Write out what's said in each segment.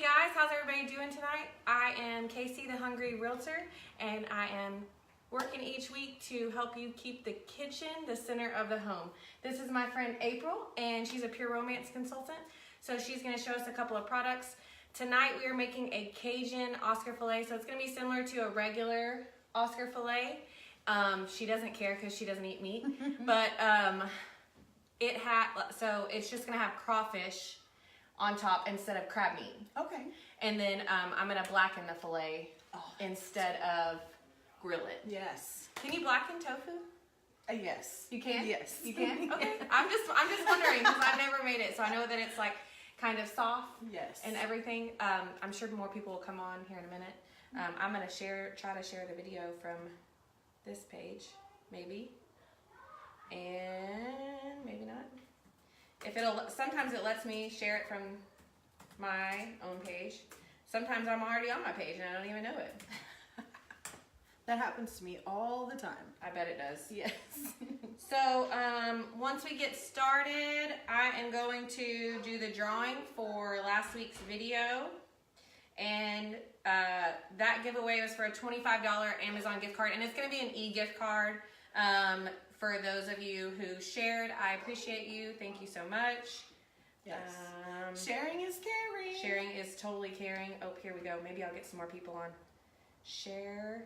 guys, how's everybody doing tonight? I am Casey, the Hungry Realtor, and I am working each week to help you keep the kitchen the center of the home. This is my friend April, and she's a pure romance consultant. So she's gonna show us a couple of products. Tonight we are making a Cajun Oscar filet, so it's gonna be similar to a regular Oscar filet. She doesn't care because she doesn't eat meat, but so it's just gonna have crawfish on top instead of crab meat. Okay. And then I'm gonna blacken the filet instead of grill it. Yes. Can you blacken tofu? Yes. You can? Yes. You can? Okay. I'm just wondering because I've never made it, so I know that it's like kind of soft. Yes. And everything. I'm sure more people will come on here in a minute. I'm gonna try to share the video from this page, maybe, and maybe not. Sometimes it lets me share it from my own page. Sometimes I'm already on my page and I don't even know it. That happens to me all the time. I bet it does. Yes. So once we get started, I am going to do the drawing for last week's video. And that giveaway was for a $25 Amazon gift card. And it's going to be an e-gift card. For those of you who shared, I appreciate you. Thank you so much. Yes. Sharing is caring. Sharing is totally caring. Oh, here we go. Maybe I'll get some more people on. Share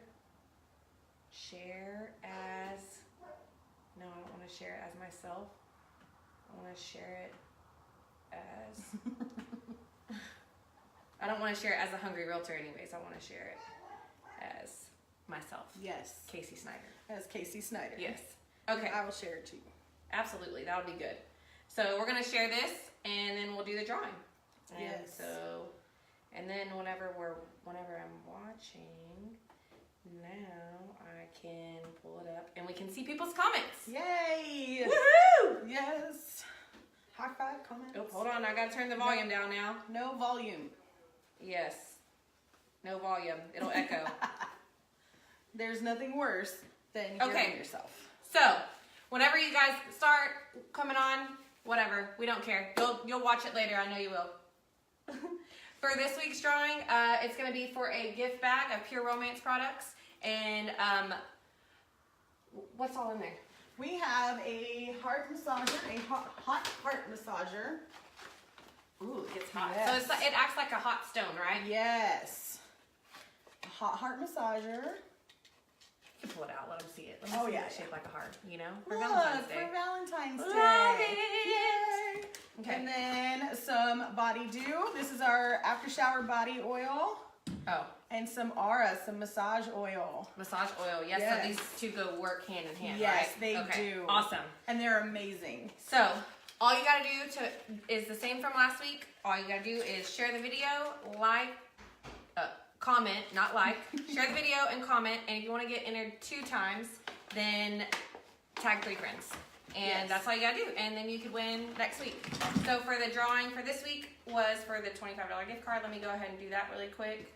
as... No, I don't want to share it as myself. I want to share it as... I don't want to share it as a Hungry Realtor anyways. I want to share it as myself. Yes. Casey Snyder. As Casey Snyder. Yes. Okay. I will share it too. Absolutely. That'll be good. So we're going to share this and then we'll do the drawing. And yes. And then whenever I'm watching, now I can pull it up and we can see people's comments. Yay! Woohoo! Yes. High five comments. Oh, hold on. I got to turn the volume down now. No volume. Yes. No volume. It'll echo. There's nothing worse than hearing yourself. So, whenever you guys start coming on, whatever, we don't care. You'll watch it later. I know you will. For this week's drawing, it's going to be for a gift bag of Pure Romance products. And what's all in there? We have a heart massager, a hot heart massager. Ooh, it gets hot. Yes. So it acts like a hot stone, right? Yes. A hot heart massager. You can pull it out, let them see it. Let me see it shaped like a heart, you know? For Look, Valentine's Day. For Valentine's Day. Love it. Yay. Okay. And then some body dew. This is our after shower body oil. Oh. And some Aura, some massage oil. Massage oil, yes. Yes. So these two go work hand in hand, yes, right? Yes, they do. Awesome. And they're amazing. So, all you gotta do is the same from last week. All you gotta do is share the video, comment, not like, share the video and comment, and if you want to get entered 2 times, then tag 3 friends. And that's all you gotta do, and then you could win next week. So for the drawing for this week was for the $25 gift card. Let me go ahead and do that really quick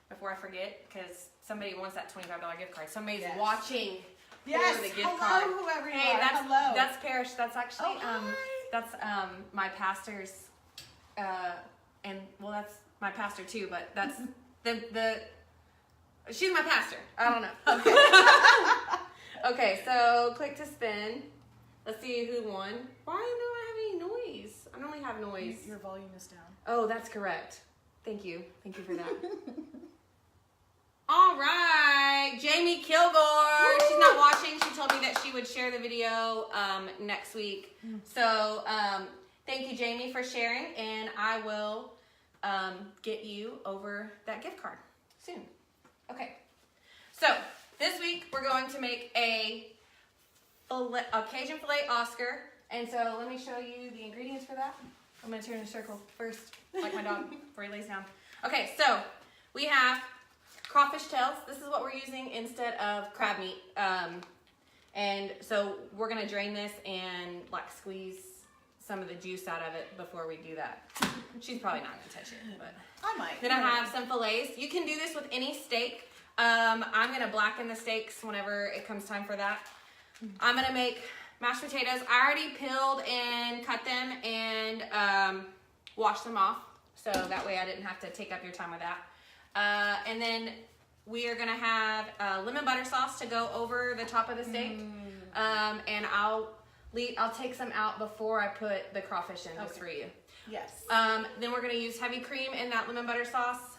before I forget, because somebody wants that $25 gift card. Somebody's watching for the gift card. Whoever you hey, are. That's Parrish. That's actually that's my pastor's, and well, that's my pastor too, but that's she's my pastor. I don't know. Okay. Okay, so click to spin. Let's see who won. Why don't I have any noise? I normally have noise. Your volume is down. Oh, that's correct. Thank you. Thank you for that. All right, Jamie Kilgore. Woo! She's not watching. She told me that she would share the video next week. So thank you, Jamie, for sharing, and I will get you over that gift card soon. Okay. So this week we're going to make a Cajun filet Oscar, and so let me show you the ingredients for that. I'm going to turn in a circle first, like my dog, before he lays down. Okay, so we have crawfish tails. This is what we're using instead of crab meat. And so we're gonna drain this and like squeeze some of the juice out of it before we do that. She's probably not gonna touch it, but I might. Then I have some fillets. You can do this with any steak. I'm gonna blacken the steaks whenever it comes time for that. I'm gonna make mashed potatoes. I already peeled and cut them and washed them off. So that way I didn't have to take up your time with that. And then we are gonna have lemon butter sauce to go over the top of the steak. And I'll take some out before I put the crawfish in, just for you. Yes. Then we're gonna use heavy cream in that lemon butter sauce.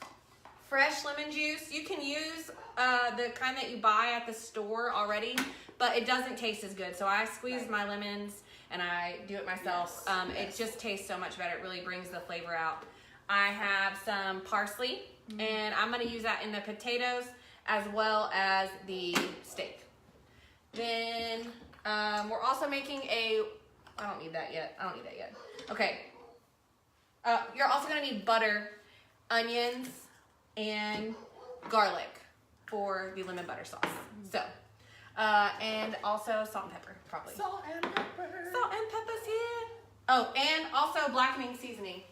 Fresh lemon juice. You can use the kind that you buy at the store already, but it doesn't taste as good. So I squeeze my lemons and I do it myself. It just tastes so much better. It really brings the flavor out. I have some parsley, and I'm gonna use that in the potatoes as well as the steak. Then we're also making I don't need that yet. Okay. You're also gonna need butter, onions, and garlic for the lemon butter sauce. So, and also salt and pepper, probably. Salt and pepper. Salt and pepper's here. Oh, and also blackening seasoning.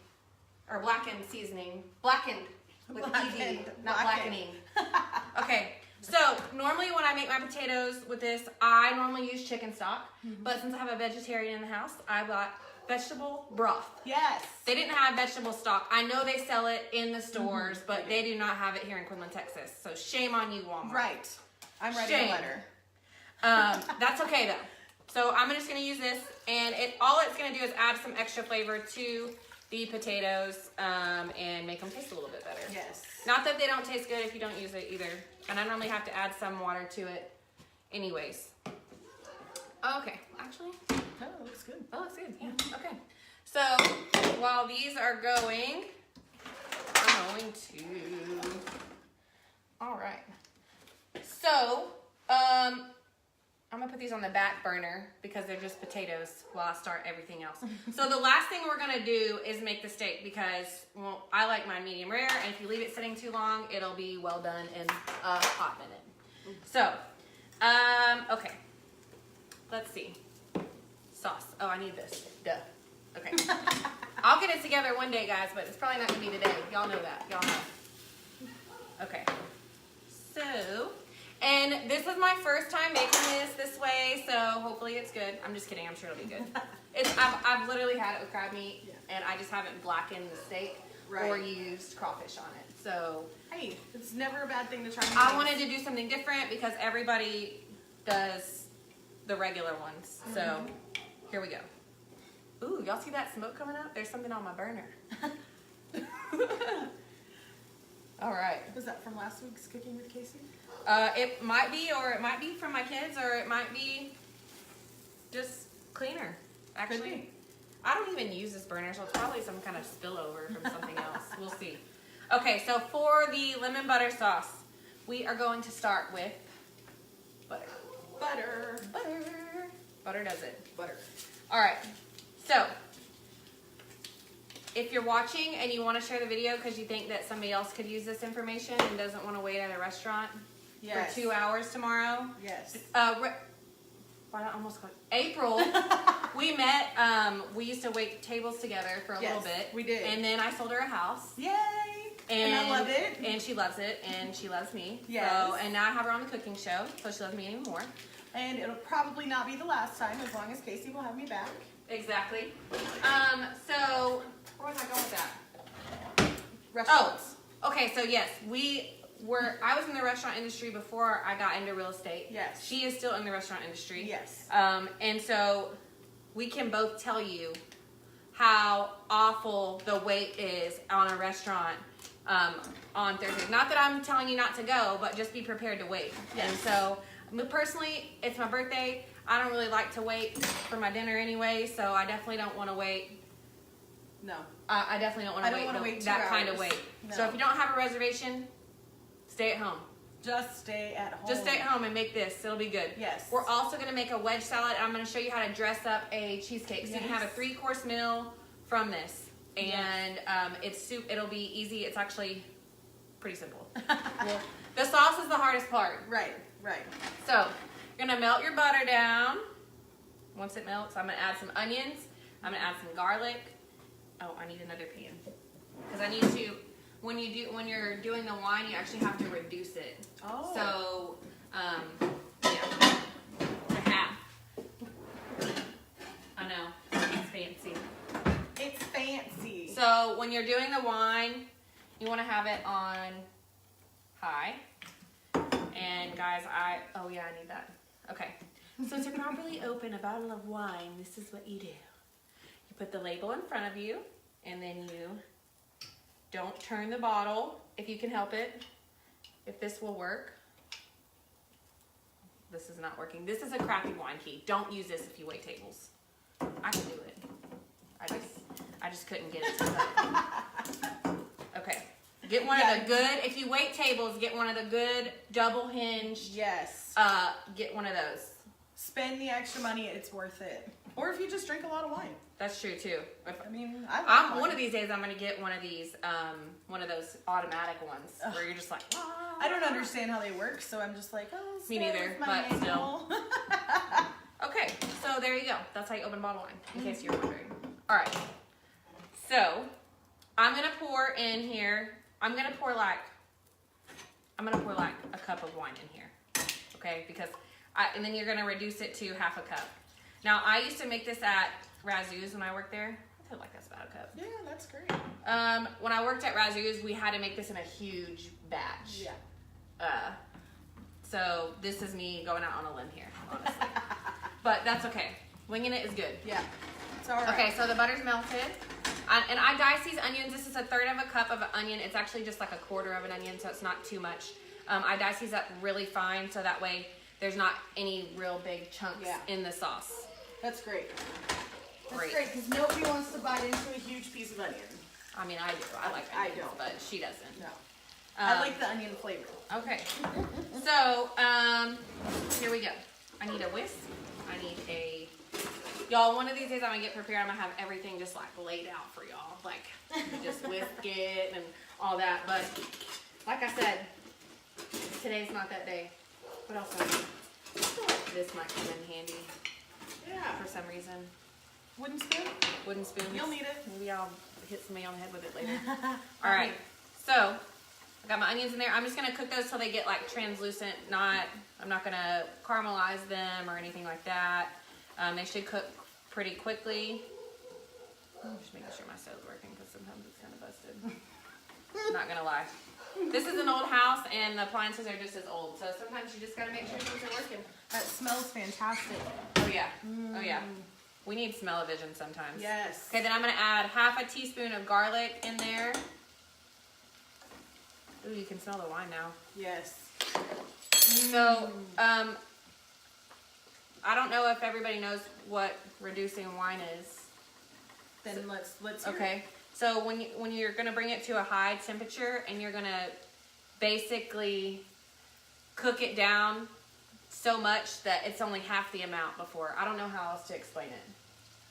Or blackened seasoning. Blackened with ED, not blackening. Okay, so normally when I make my potatoes with this, I normally use chicken stock. But since I have a vegetarian in the house, I bought vegetable broth. Yes. They didn't have vegetable stock. I know they sell it in the stores, but they do not have it here in Quinlan, Texas. So shame on you, Walmart. Right. I'm writing a letter. That's okay though. So I'm just gonna use this, and all it's gonna do is add some extra flavor to the potatoes and make them taste a little bit better. Yes. Not that they don't taste good if you don't use it either. And I normally have to add some water to it anyways. Okay, actually. Oh, it looks good. Oh, looks good. Yeah. Okay. So while these are going, I'm going to. All right. So I'm gonna put these on the back burner because they're just potatoes while I start everything else. So the last thing we're gonna do is make the steak because, well, I like mine medium rare, and if you leave it sitting too long, it'll be well done in a hot minute. So, okay. Let's see. Sauce. Oh, I need this. Duh. Okay. I'll get it together one day, guys, but it's probably not gonna be today. Y'all know that. Y'all know. Okay. So, and this is my first time making this way, so hopefully it's good. I'm just kidding. I'm sure it'll be good. I've literally had it with crab meat, and I just haven't blackened the steak or used crawfish on it. So, hey, it's never a bad thing to try. I wanted to do something different because everybody does the regular ones. So, here we go. Ooh, y'all see that smoke coming up? There's something on my burner. All right. Was that from last week's Cooking with Casey? It might be, or it might be from my kids, or it might be just cleaner. Actually, I don't even use this burner, so it's probably some kind of spillover from something else. We'll see. Okay, so for the lemon butter sauce, we are going to start with butter. Butter. Butter. Butter does it. Butter. All right. So, if you're watching and you want to share the video because you think that somebody else could use this information and doesn't want to wait at a restaurant for 2 hours tomorrow. Yes. April, we met, we used to wait tables together for a little bit. We did. And then I sold her a house. Yay! And I love it. And she loves it, and she loves me. Yes. So, and now I have her on the cooking show, so she loves me even more. And it'll probably not be the last time, as long as Casey will have me back. Exactly. So, where was I going with that? Restaurants. Oh, okay, so yes, I was in the restaurant industry before I got into real estate. Yes. She is still in the restaurant industry. Yes. And so we can both tell you how awful the wait is on a restaurant on Thursdays. Not that I'm telling you not to go, but just be prepared to wait. Yes. And so, personally, it's my birthday. I don't really like to wait for my dinner anyway, so I definitely don't want to wait. No. I definitely don't want to wait that kind of wait. No. So if you don't have a reservation, stay at home. Just stay at home. Just stay at home and make this. It'll be good. Yes. We're also going to make a wedge salad. I'm going to show you how to dress up a cheesecake. So you can have a 3-course meal from this. And it's soup. It'll be easy. It's actually pretty simple. The sauce is the hardest part. Right. So you're going to melt your butter down. Once it melts, I'm going to add some onions. I'm going to add some garlic. Oh, I need another pan. Because I need to, when you're doing the wine, you actually have to reduce it. Oh. So, to half. I know, it's fancy. It's fancy. So when you're doing the wine, you want to have it on high. And guys, oh yeah, I need that. Okay. So to properly open a bottle of wine, this is what you do. You put the label in front of you, and then you don't turn the bottle if you can help it. If this will work. This is not working. This is a crappy wine key. Don't use this if you wait tables. I can do it. I just couldn't get it to work. Okay. Get one of the good, if you wait tables, get one of the good double hinged. Yes. Get one of those. Spend the extra money, it's worth it. Or if you just drink a lot of wine. That's true too. I mean, I like one of these days I'm gonna get one of these, one of those automatic ones where you're just like, ah. I don't understand how they work, so I'm just like, oh, Me neither, but still. Okay, so there you go. That's how you open a bottle of wine, in case you're wondering. All right, so I'm gonna pour in here. I'm gonna pour like a cup of wine in here, okay? Because and then you're gonna reduce it to half a cup. Now I used to make this at Razoo's when I worked there. I feel like that's about a cup. Yeah, that's great. When I worked at Razoo's, we had to make this in a huge batch. Yeah. So this is me going out on a limb here, honestly. But that's okay. Winging it is good. Yeah. It's all right. Okay, so the butter's melted. And I dice these onions. This is a third of a cup of an onion. It's actually just like a quarter of an onion, so it's not too much. I dice these up really fine, so that way there's not any real big chunks in the sauce. That's great. That's great, because nobody wants to bite into a huge piece of onion. I mean, I do. I like onions, I don't. but she doesn't. No. I like the onion flavor. Okay. So, here we go. I need a whisk. I need a... Y'all, one of these days I'm going to get prepared. I'm going to have everything just, like, laid out for y'all. Like, just whisk it and all that. But, like I said, today's not that day. What else do I need? I feel like this might come in handy. Yeah. For some reason. Wooden spoon? Wooden spoons. You'll need it. Maybe I'll hit somebody on the head with it later. All right. So, I got my onions in there. I'm just going to cook those till they get, like, translucent. I'm not going to caramelize them or anything like that. They should cook pretty quickly. I'm just making sure my stove's working because sometimes it's kind of busted. Not going to lie. This is an old house and the appliances are just as old. So sometimes you just got to make sure things are working. That smells fantastic. Oh, yeah. Oh, yeah. We need smell-o-vision sometimes. Yes. Okay, then I'm going to add half a teaspoon of garlic in there. Ooh, you can smell the wine now. Yes. So, I don't know if everybody knows what reducing wine is. Then let's hear okay. So when you're gonna bring it to a high temperature and you're gonna basically cook it down so much that it's only half the amount before. I don't know how else to explain it.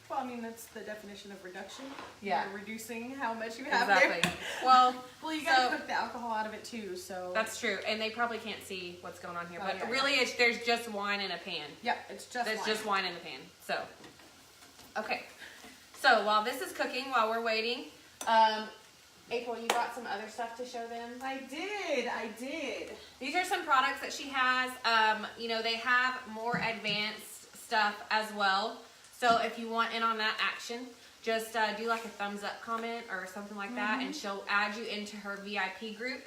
Well, I mean, that's the definition of reduction. Yeah. You're reducing how much you have Exactly. there. Well, you gotta cook the alcohol out of it too, so. That's true, and they probably can't see what's going on here, but yeah. really there's just wine in a pan. Yep, it's just There's wine. just wine in the pan. So, okay. So while this is cooking, while we're waiting, April, you got some other stuff to show them? I did. These are some products that she has. You know, they have more advanced stuff as well. So if you want in on that action, just do like a thumbs up comment or something like that, and she'll add you into her VIP group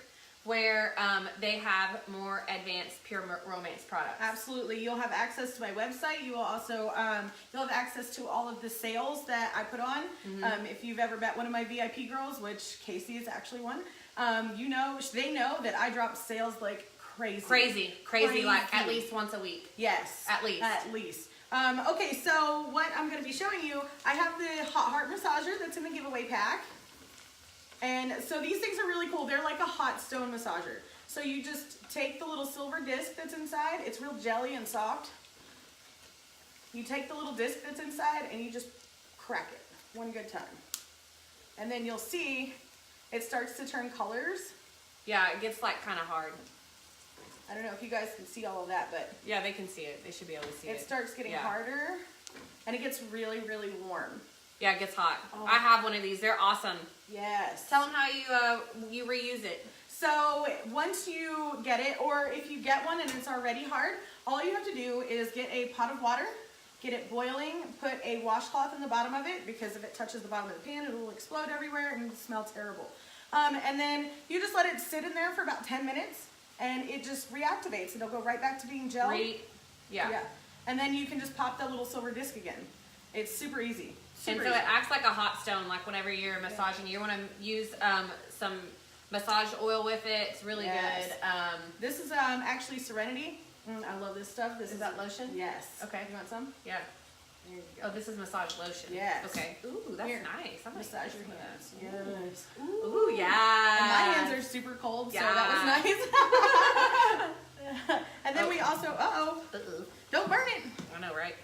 where they have more advanced pure romance products. Absolutely. You'll have access to my website. You will also you'll have access to all of the sales that I put on. If you've ever met one of my VIP girls, which Casey is actually one, you know, they know that I drop sales like crazy. Crazy, like at least once a week. Yes. At least. Okay, so what I'm going to be showing you, I have the Hot Heart Massager that's in the giveaway pack. And so these things are really cool. They're like a hot stone massager. So you just take the little silver disc that's inside. It's real jelly and soft. You take the little disc that's inside and you just crack it one good time. And then you'll see it starts to turn colors. Yeah, it gets like kind of hard. I don't know if you guys can see all of that, but yeah, they can see it. They should be able to see it. It starts getting harder, and it gets really, really warm. Yeah, it gets hot. Oh. I have one of these. They're awesome. Yes. Tell them how you reuse it. So once you get it, or if you get one and it's already hard, all you have to do is get a pot of water get it boiling, put a washcloth in the bottom of it, because if it touches the bottom of the pan, it will explode everywhere and it'll smell terrible. And then you just let it sit in there for about 10 minutes and it just reactivates. It'll go right back to being gel. Yeah. And then you can just pop that little silver disc again. It's super easy. And so it acts like a hot stone, like whenever you're massaging, you want to use some massage oil with it. It's really good. This is actually Serenity. I love this stuff. This is that lotion? Yes. Okay. You want some? Yeah. There you go. Oh, this is massage lotion. Yes. Okay. Ooh, that's nice. I'm massage your hands. Yes. Ooh, yeah. And my hands are super cold, so that was nice. And then we also, don't burn it. I know, right?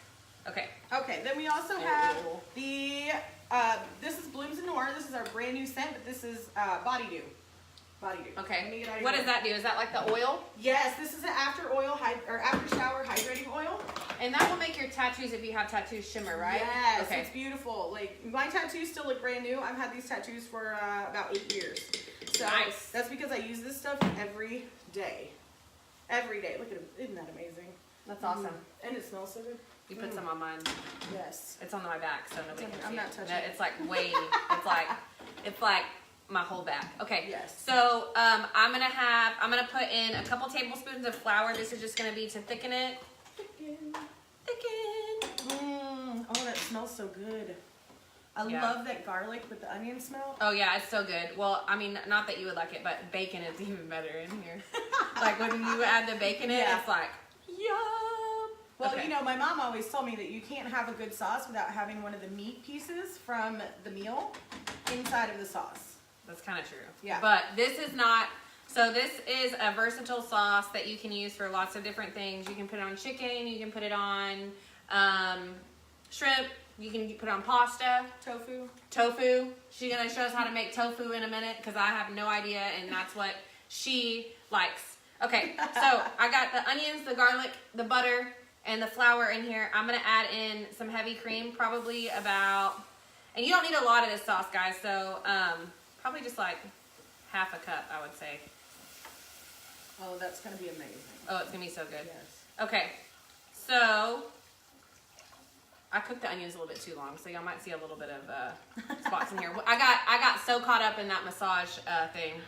Okay. Okay, then we also have the, this is Blooms and Noir. This is our brand new scent, but this is Body Dew. Body Dew. Okay. What does that do? Is that like the oil? Yes, this is an after shower hydrating oil. And that will make your tattoos, if you have tattoos, shimmer, right? Yes, okay. It's beautiful. Like, my tattoos still look brand new. I've had these tattoos for about 8 years. So nice. That's because I use this stuff every day. Every day. Look at it. Isn't that amazing? That's awesome. And it smells so good. You put some on mine. Yes. It's on my back, so nobody can see I'm not touching it. It's like way, it's like my whole back. Okay. Yes. So I'm gonna put in a couple tablespoons of flour. This is just gonna be to thicken it. Thicken. Oh, that smells so good. I love that garlic with the onion smell. Oh yeah, it's so good. Well, I mean, not that you would like it, but bacon is even better in here. Like when you add the bacon in, it's like, yum. Well, you know, my mom always told me that you can't have a good sauce without having one of the meat pieces from the meal inside of the sauce. That's kind of true. Yeah. But this is not, so this is a versatile sauce that you can use for lots of different things. You can put it on chicken, you can put it on shrimp, you can put it on pasta. Tofu. She's going to show us how to make tofu in a minute because I have no idea, and that's what she likes. Okay, so I got the onions, the garlic, the butter, and the flour in here. I'm going to add in some heavy cream, probably about, and you don't need a lot of this sauce, guys, so probably just like half a cup, I would say. Oh, that's going to be amazing. Oh, it's going to be so good. Yes. Okay, so I cooked the onions a little bit too long, so y'all might see a little bit of spots in here. I got so caught up in that massage thing.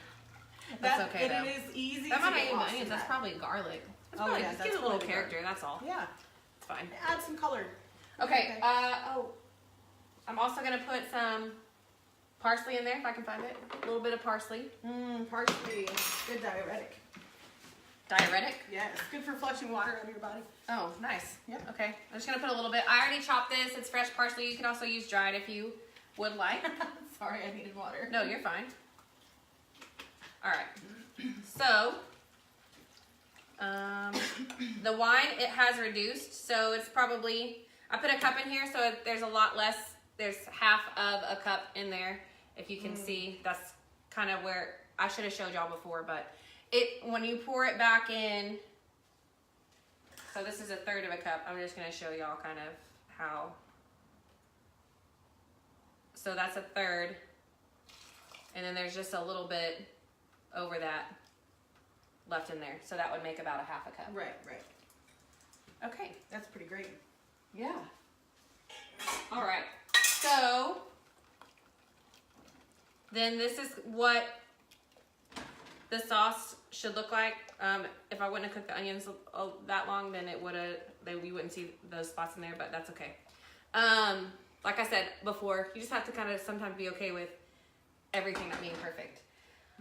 That's okay, though. It is easy that to might get not lost be onions. in That's that. probably garlic. It's Oh, probably, yeah, just that's gives it a little probably character, garlic. that's all. Yeah. It's fine. Add some color. Okay, I'm also going to put some parsley in there, if I can find it. A little bit of parsley. Parsley. Good diuretic. Diuretic? Yes. Good for flushing water out of your body. Oh, nice. Yep. Okay, I'm just going to put a little bit. I already chopped this. It's fresh parsley. You can also use dried if you would like. Sorry, I needed water. No, you're fine. All right. So, the wine, it has reduced. So it's probably, I put a cup in here, so there's a lot less. There's half of a cup in there. If you can see, that's kind of where, I should have showed y'all before, but when you pour it back in, so this is a third of a cup. I'm just going to show y'all kind of how. So that's a third. And then there's just a little bit over that left in there. So that would make about a half a cup. Right. Okay. That's pretty great. Yeah. All right. So then this is what the sauce should look like. If I wouldn't have cooked the onions that long, then we wouldn't see those spots in there, but that's okay. Like I said before, you just have to kind of sometimes be okay with everything not being perfect.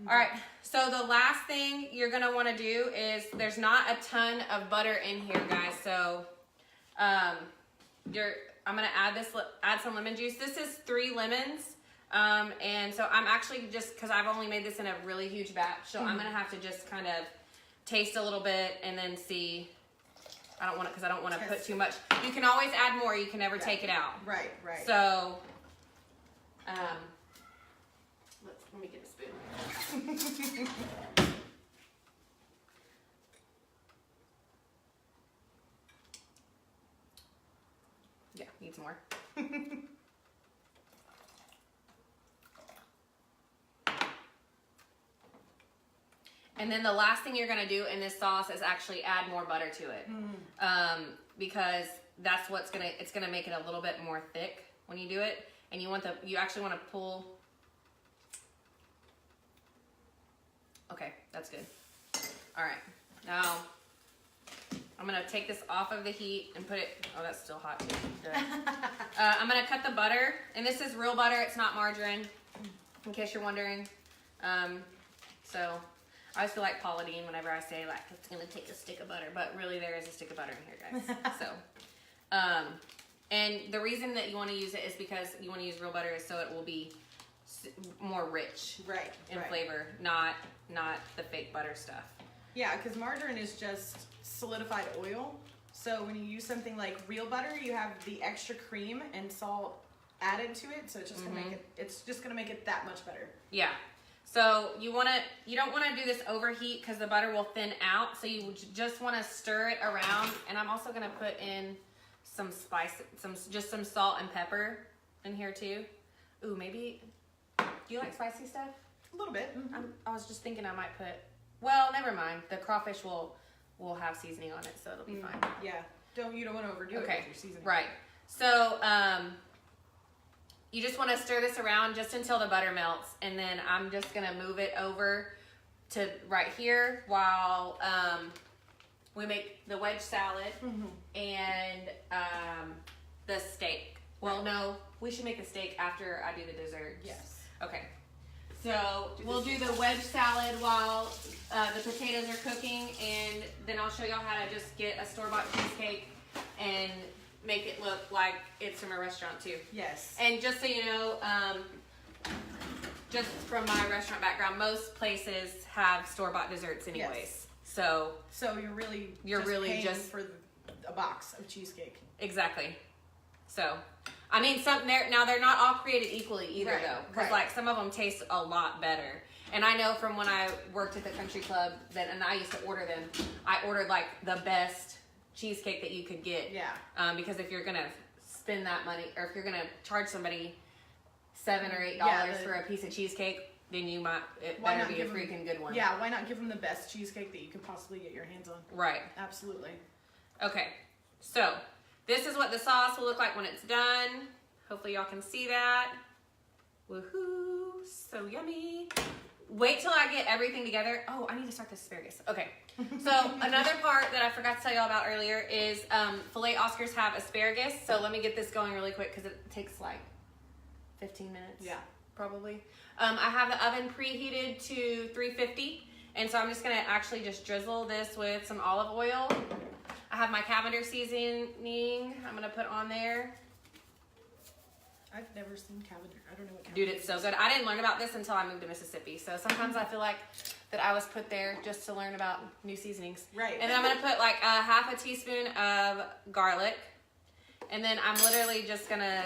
All right, so the last thing you're gonna wanna do is, there's not a ton of butter in here, guys, so I'm gonna add some lemon juice. This is 3 lemons. And so I'm actually just, because I've only made this in a really huge batch, so I'm going to have to just kind of taste a little bit and then see. I don't want to put too much. You can always add more. You can never take it out. Right. So, let me get a spoon. Yeah, need some more. And then the last thing you're going to do in this sauce is actually add more butter to it. Because that's it's gonna make it a little bit more thick when you do it. And you actually want to pull. Okay, that's good. All right, now I'm gonna take this off of the heat and put it. Oh, that's still hot too. Good. I'm gonna cut the butter, and this is real butter. It's not margarine, in case you're wondering. So I always feel like Paula Deen whenever I say like it's gonna take a stick of butter, but really there is a stick of butter in here, guys. So, and the reason that you want to use it is because you want to use real butter is so it will be more rich, right, in flavor, not the fake butter stuff. Yeah, because margarine is just solidified oil. So when you use something like real butter, you have the extra cream and salt added to it, so it's just gonna make it. It's just gonna make it that much better. Yeah. So you don't want to do this overheat because the butter will thin out. So you just want to stir it around. And I'm also gonna put in some spice, just some salt and pepper in here too. Ooh, maybe. Do you like spicy stuff? A little bit. I was just thinking I might put. Well, never mind. The crawfish will have seasoning on it, so it'll be fine. Yeah. You don't want to overdo it with your seasoning. Right. So you just want to stir this around just until the butter melts, and then I'm just gonna move it over to right here while we make the wedge salad and the steak. Well, no, we should make the steak after I do the dessert. Yes. Okay. So we'll do the wedge salad while the potatoes are cooking, and then I'll show y'all how to just get a store-bought cheesecake and make it look like it's from a restaurant too. Yes. And just so you know, just from my restaurant background, most places have store-bought desserts anyways. Yes. So you're really just paying for a box of cheesecake. Exactly. So, I mean, they're not all created equally either, right, though, because like some of them taste a lot better. And I know from when I worked at the country club and I used to order them, I ordered like the best cheesecake that you could get. Yeah. Because if you're gonna spend that money, or if you're gonna charge somebody $7 or $8 for a piece of cheesecake, then it better be a freaking good one. Yeah. Why not give them the best cheesecake that you could possibly get your hands on? Right. Absolutely. Okay. So this is what the sauce will look like when it's done. Hopefully y'all can see that. Woohoo! So yummy. Wait till I get everything together. Oh, I need to start this asparagus. Okay. So another part that I forgot to tell y'all about earlier is Filet Oscars have asparagus. So let me get this going really quick because it takes like 15 minutes. Yeah. Probably. I have the oven preheated to 350. And so I'm just going to actually just drizzle this with some olive oil. I have my Cavender seasoning I'm going to put on there. I've never seen Cavender. I don't know what Cavender Dude, it's so good. I didn't learn about this until I moved to Mississippi. So sometimes I feel like that I was put there just to learn about new seasonings. Right. And then I'm going to put like a half a teaspoon of garlic. And then I'm literally just going to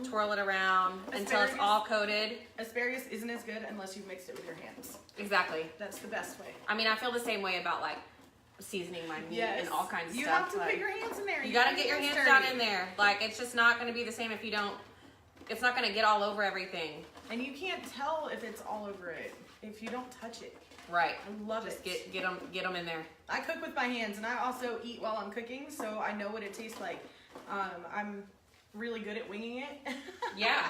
twirl it around until it's all coated. Asparagus isn't as good unless you've mixed it with your hands. Exactly. That's the best way. I mean, I feel the same way about like seasoning my meat and all kinds of you stuff. You have to put your hands in there. You got to get your hands down in there. Like, it's just not going to be the same if you don't, it's not going to get all over everything. And you can't tell if it's all over it if you don't touch it. Right. I love it. Just get them in there. I cook with my hands, and I also eat while I'm cooking, so I know what it tastes like. I'm really good at winging it. Yeah.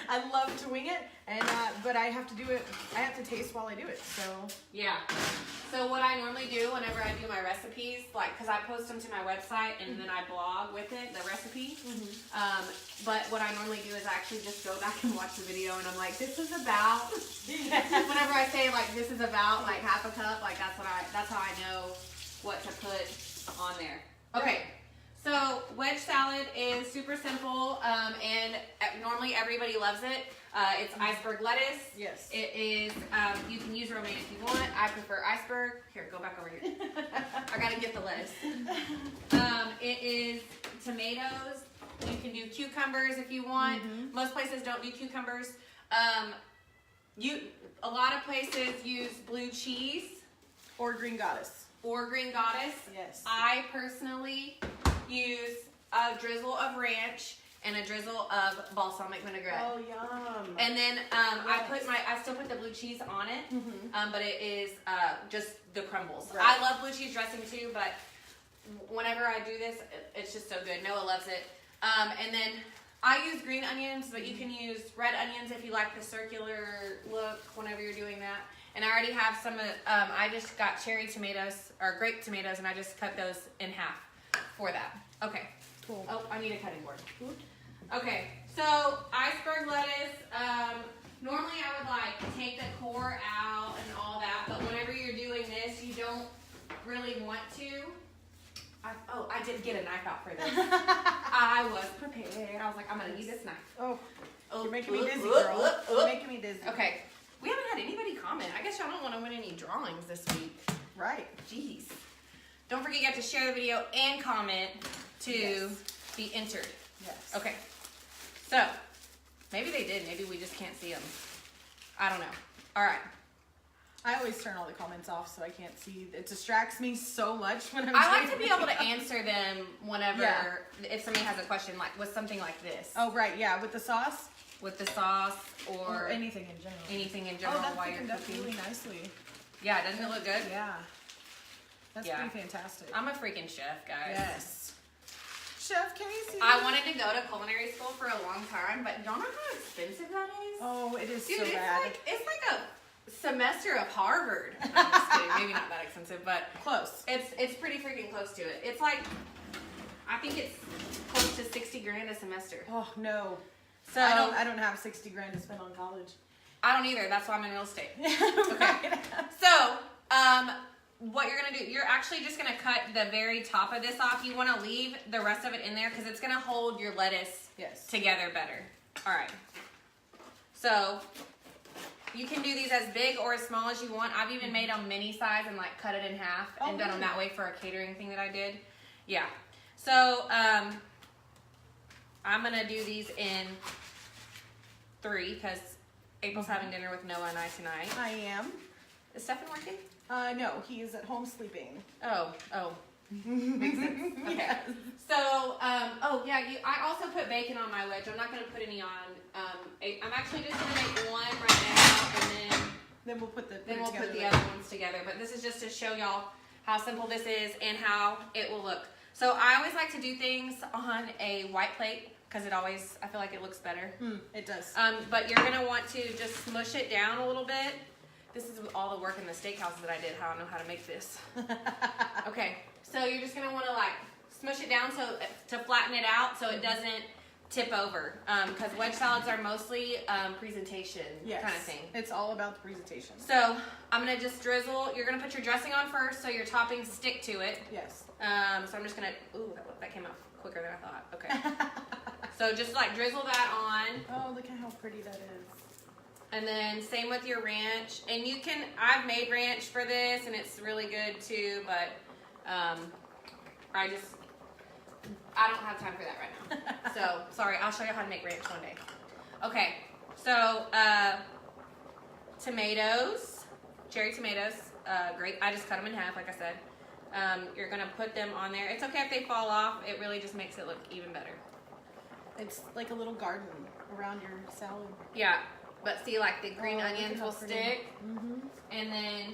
I love to wing it, and but I have to do it. I have to taste while I do it. So yeah. So what I normally do whenever I do my recipes, like, because I post them to my website and then I blog with it, the recipe. But what I normally do is I actually just go back and watch the video, and I'm like, this is about. Whenever I say like this is about like half a cup, like that's how I know what to put on there. Okay. So wedge salad is super simple, and normally everybody loves it. It's iceberg lettuce. Yes. It is, you can use romaine if you want. I prefer iceberg. Here, go back over here. I gotta get the lettuce. It is tomatoes. You can do cucumbers if you want. Most places don't do cucumbers. A lot of places use blue cheese. Or green goddess. Yes. I personally use a drizzle of ranch and a drizzle of balsamic vinaigrette. Oh, yum. And then I still put the blue cheese on it, but it is just the crumbles. Right. I love blue cheese dressing too, but whenever I do this, it's just so good. Noah loves it. And then I use green onions, but you can use red onions if you like the circular look whenever you're doing that. And I already have some of, I just got cherry tomatoes, or grape tomatoes, and I just cut those in half for that. Okay. Cool. Oh, I need a cutting board. Okay, so iceberg lettuce, normally I would like take the core out and all that, but whenever you're doing this, you don't really want to. I did get a knife out for this. I was prepared. I was like, I'm gonna need this knife. Oh, you're making me dizzy, girl. You're making me dizzy. Okay, we haven't had anybody comment. I guess y'all don't want to win any drawings this week. Right. Jeez. Don't forget you have to share the video and comment to be entered. Yes. Okay. So, maybe they did. Maybe we just can't see them. I don't know. All right. I always turn all the comments off so I can't see. It distracts me so much when I'm I like to be able to answer them whenever, Yeah. if somebody has a question, like with something like this. Oh, right. Yeah, with the sauce. With the sauce or anything in general. anything in general Oh, that's while you're looking up cooking. really nicely. Yeah, doesn't it look good? Yeah. That's Yeah. pretty fantastic. I'm a freaking chef, guys. Yes. Chef Casey. I wanted to go to culinary school for a long time, but y'all know how expensive that is? Oh, it is Dude, so bad. it's like a semester of Harvard. No, I'm just kidding. Maybe not that expensive, but Close. it's pretty freaking close to it. It's like, I think it's close to 60 grand a semester. Oh no. So I don't have 60 grand to spend on college. I don't either. That's why I'm in real estate. Okay. So, what you're gonna do, you're actually just gonna cut the very top of this off. You wanna leave the rest of it in there because it's gonna hold your lettuce Yes. together better. All right. So, you can do these as big or as small as you want. I've even made them mini size and like cut it in half and done them that way for a catering thing that I did. Yeah. So, I'm gonna do these in 3 because April's having dinner with Noah and I tonight. I am. Is Stefan working? No, he is at home sleeping. Oh. Makes sense. Okay. Yes. So, oh yeah, I also put bacon on my wedge. I'm not gonna put any on. I'm actually just gonna make one right now, and Then we'll put the other ones together. But this is just to show y'all how simple this is and how it will look. So I always like to do things on a white plate because I feel like it looks better. It does. But you're gonna want to just smush it down a little bit. This is all the work in the steakhouses that I did, how I know how to make this. Okay, so you're just gonna wanna like smush it down to flatten it out so it doesn't tip over. Because wedge salads are mostly presentation kind of thing. It's all about the presentation. So I'm gonna just drizzle, you're gonna put your dressing on first so your toppings stick to it. Yes. So I'm just gonna, ooh, that came out quicker than I thought. Okay. So just like drizzle that on. Oh, look at how pretty that is. And then same with your ranch. And I've made ranch for this and it's really good too, but I don't have time for that right now. So, sorry, I'll show you how to make ranch one day. Okay, so tomatoes, cherry tomatoes, great. I just cut them in half, like I said. You're gonna put them on there. It's okay if they fall off. It really just makes it look even better. It's like a little garden around your salad. Yeah, but see, like the green look at onions how will pretty. stick. Mm-hmm. And then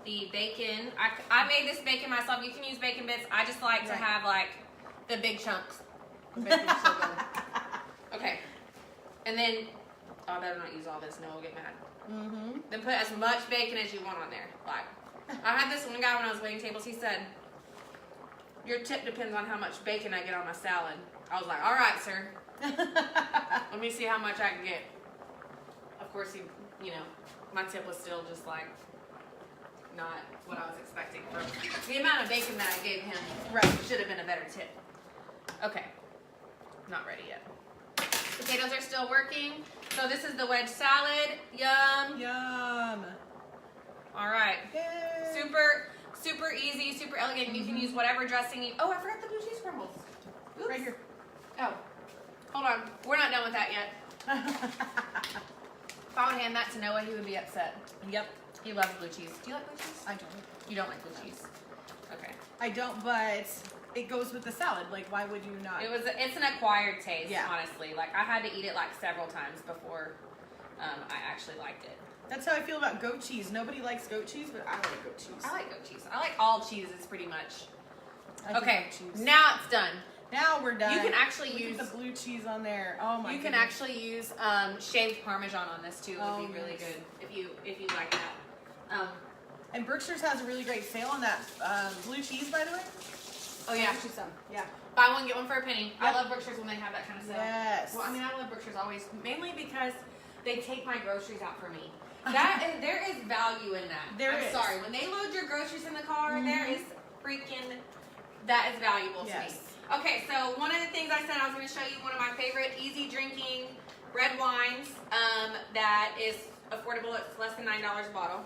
the bacon. I made this bacon myself. You can use bacon bits. I just like to have like the big chunks. The bacon's so good. Okay. And then, I better not use all this. No, I'll get mad. Mm-hmm. Then put as much bacon as you want on there. Like, I had this one guy when I was waiting tables. He said, "Your tip depends on how much bacon I get on my salad." I was like, "All right, sir. Let me see how much I can get." Of course, my tip was still just like not what I was expecting. For the amount of bacon that I gave him, should have been a better tip. Okay, not ready yet. Potatoes are still working. So this is the wedge salad. Yum. Yum. All right. Yay. Super easy, super elegant. You can use whatever dressing you. Oh, I forgot the blue cheese crumbles. Oops. Right here. Oh, hold on. We're not done with that yet. If I would hand that to Noah, he would be upset. Yep. He loves blue cheese. Do you like blue cheese? I don't. You don't like blue cheese. Okay. I don't, but it goes with the salad. Like, why would you not? It's an acquired taste, Yeah. honestly. Like, I had to eat it like several times before I actually liked it. That's how I feel about goat cheese. Nobody likes goat cheese, but I like goat cheese. I like goat cheese. I like all cheeses pretty much. I think Okay, goat cheese. now it's done. Now we're done. You can actually Look use at the blue cheese on there. Oh my! You can goodness. actually use shaved Parmesan on this too. It would be really nice. good if you like that. And Berkshire's has a really great sale on that blue cheese, by the way. Oh yeah, Get you some. Yeah. buy one get one for a penny. I Yep. love Berkshire's when they have that kind of stuff. Yes. Well, I mean, I love Berkshire's always, mainly because they take my groceries out for me. There is value in that. There I'm is. sorry, when they load your groceries in the car, there is that is valuable to me. Yes. Okay, so one of the things I said I was going to show you one of my favorite easy drinking red wines that is affordable. It's less than $9 a bottle.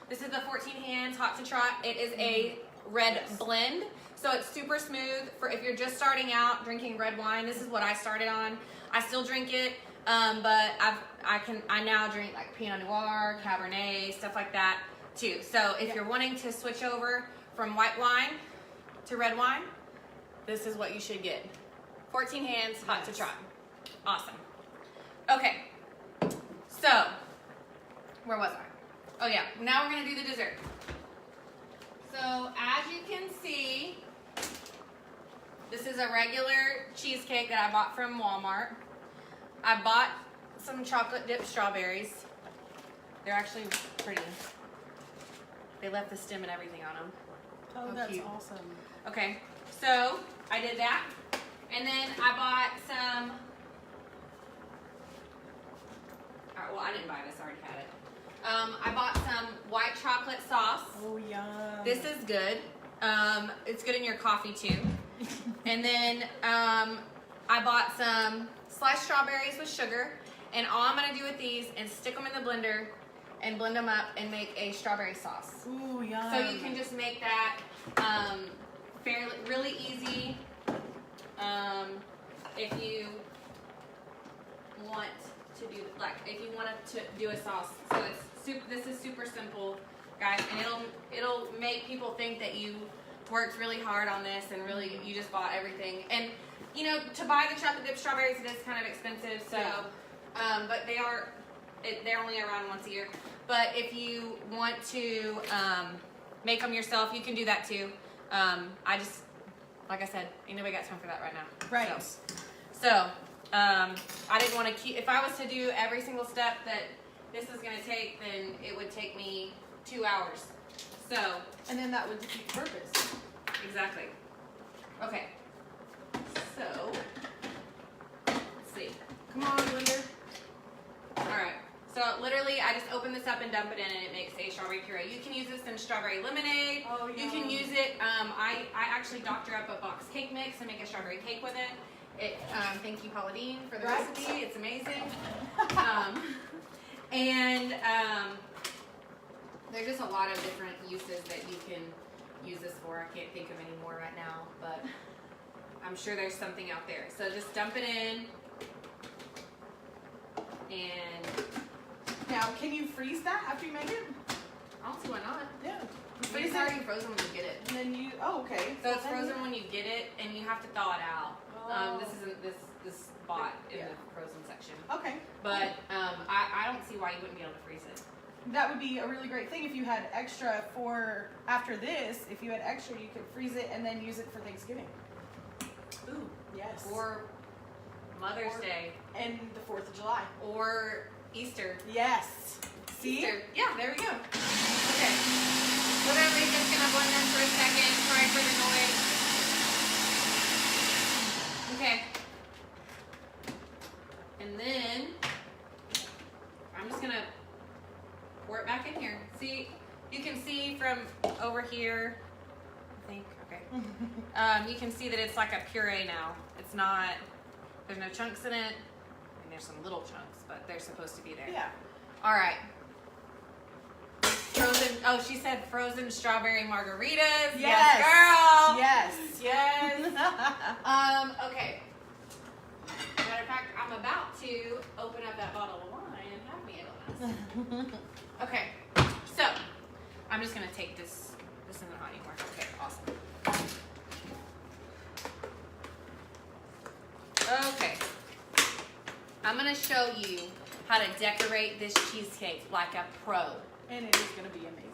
This is the 14 Hands Hot to Trot. It is a red blend, so it's super smooth for if you're just starting out drinking red wine. This is what I started on. I still drink it, but I now drink like Pinot Noir, Cabernet, stuff like that too. So if you're wanting to switch over from white wine to red wine, this is what you should get. 14 Hands Hot to Trot. Awesome. Okay, so where was I? Oh yeah, now we're gonna do the dessert. So as you can see, this is a regular cheesecake that I bought from Walmart. I bought some chocolate dipped strawberries. They're actually pretty. They left the stem and everything on them. Oh, How that's cute. awesome. Okay, so I did that. And then I bought some, well, I didn't buy this, I already had it. I bought some white chocolate sauce. Oh, yum. This is good. It's good in your coffee too. And then I bought some sliced strawberries with sugar. And all I'm gonna do with these is stick them in the blender and blend them up and make a strawberry sauce. Ooh, yum. So you can just make that really easy. If you want to do if you want to do a sauce. So this is super simple, guys, and it'll make people think that you worked really hard on this and really you just bought everything. And you know, to buy the chocolate dipped strawberries, it is kind of expensive. So, but they're only around once a year. But if you want to make them yourself, you can do that too. Like I said, ain't nobody got time for that right now. Right. So I didn't want to keep, if I was to do every single step that this is going to take, then it would take me 2 hours. So. And then that would defeat the purpose. Exactly. Okay. So, let's see. Come on, blender. Alright. So literally I just open this up and dump it in and it makes a strawberry puree. You can use this in strawberry lemonade. Oh, yeah. You can use it, I actually doctor up a box cake mix and make a strawberry cake with it. Thank you, Pauline, for the recipe. It's amazing. There's just a lot of different uses that you can use this for. I can't think of any more right now, but I'm sure there's something out there. So just dump it in. And now, can you freeze that after you make it? I don't see why not. Yeah. It's already frozen when you get it. And then you, oh, okay. So it's frozen when you get it, and you have to thaw it out. Oh. This isn't this bought in the frozen section. Okay. But I don't see why you wouldn't be able to freeze it. That would be a really great thing if you had extra for after this. If you had extra, you could freeze it and then use it for Thanksgiving. Ooh, Yes. or Mother's Day, and the 4th of July. or Easter. Yes. See? Easter. Yeah, there we go. Okay. Literally just gonna blend them for a second. Sorry for the noise. Okay. And then I'm just gonna pour it back in here. See, you can see from over here, I think, okay. You can see that it's like a puree now. It's not, there's no chunks in it. I mean, there's some little chunks, but they're supposed to be there. Yeah. All right. Frozen, oh, she said frozen strawberry margaritas. Yes. Girl. Yes. Yes. Okay. Matter of fact, I'm about to open up that bottle of wine and have me a glass. Okay. So, I'm just gonna take this. This isn't hot anymore. Okay, awesome. Okay. I'm gonna show you how to decorate this cheesecake like a pro. And it is going to be amazing.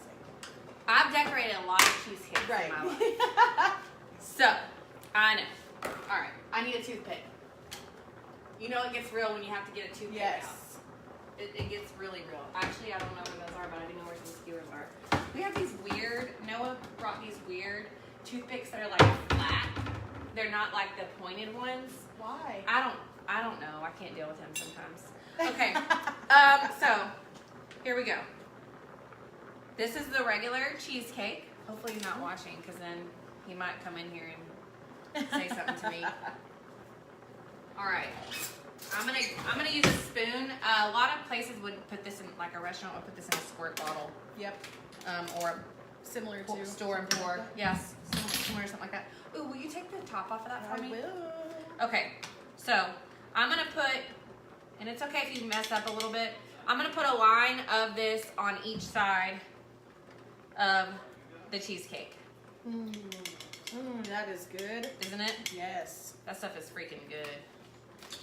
I've decorated a lot of cheesecakes in my life. So, I know. All right, I need a toothpick. You know it gets real when you have to get a toothpick out. Yes. It gets really real. Actually, I don't know where those are, but I do know where some skewers are. We have these weird, Noah brought these weird toothpicks that are like flat. They're not like the pointed ones. Why? I don't know. I can't deal with him sometimes. Okay. So here we go. This is the regular cheesecake. Hopefully he's not watching, because then he might come in here and say something to me. All right. I'm gonna use a spoon. A lot of places would put this in, like a restaurant would put this in a squirt bottle. Yep. Or Similar to store and pour. Yes, similar or something like that. Ooh, will you take the top off of that for me? I will. Okay, so I'm gonna put, and it's okay if you mess up a little bit. I'm gonna put a line of this on each side of the cheesecake. That is good. Isn't it? Yes. That stuff is freaking good.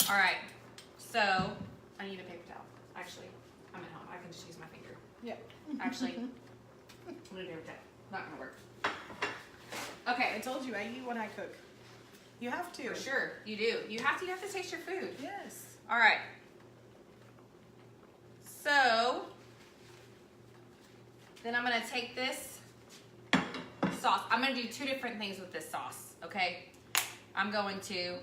All right, so I need a paper towel. Actually, I'm at home. I can just use my finger. Yep. Actually, I'm gonna do a paper towel. Not gonna work. Okay. I told you I eat when I cook. You have to. For sure, you do. You have to taste your food. Yes. All right. So then I'm gonna take this sauce. I'm gonna do two different things with this sauce. Okay. I'm going to.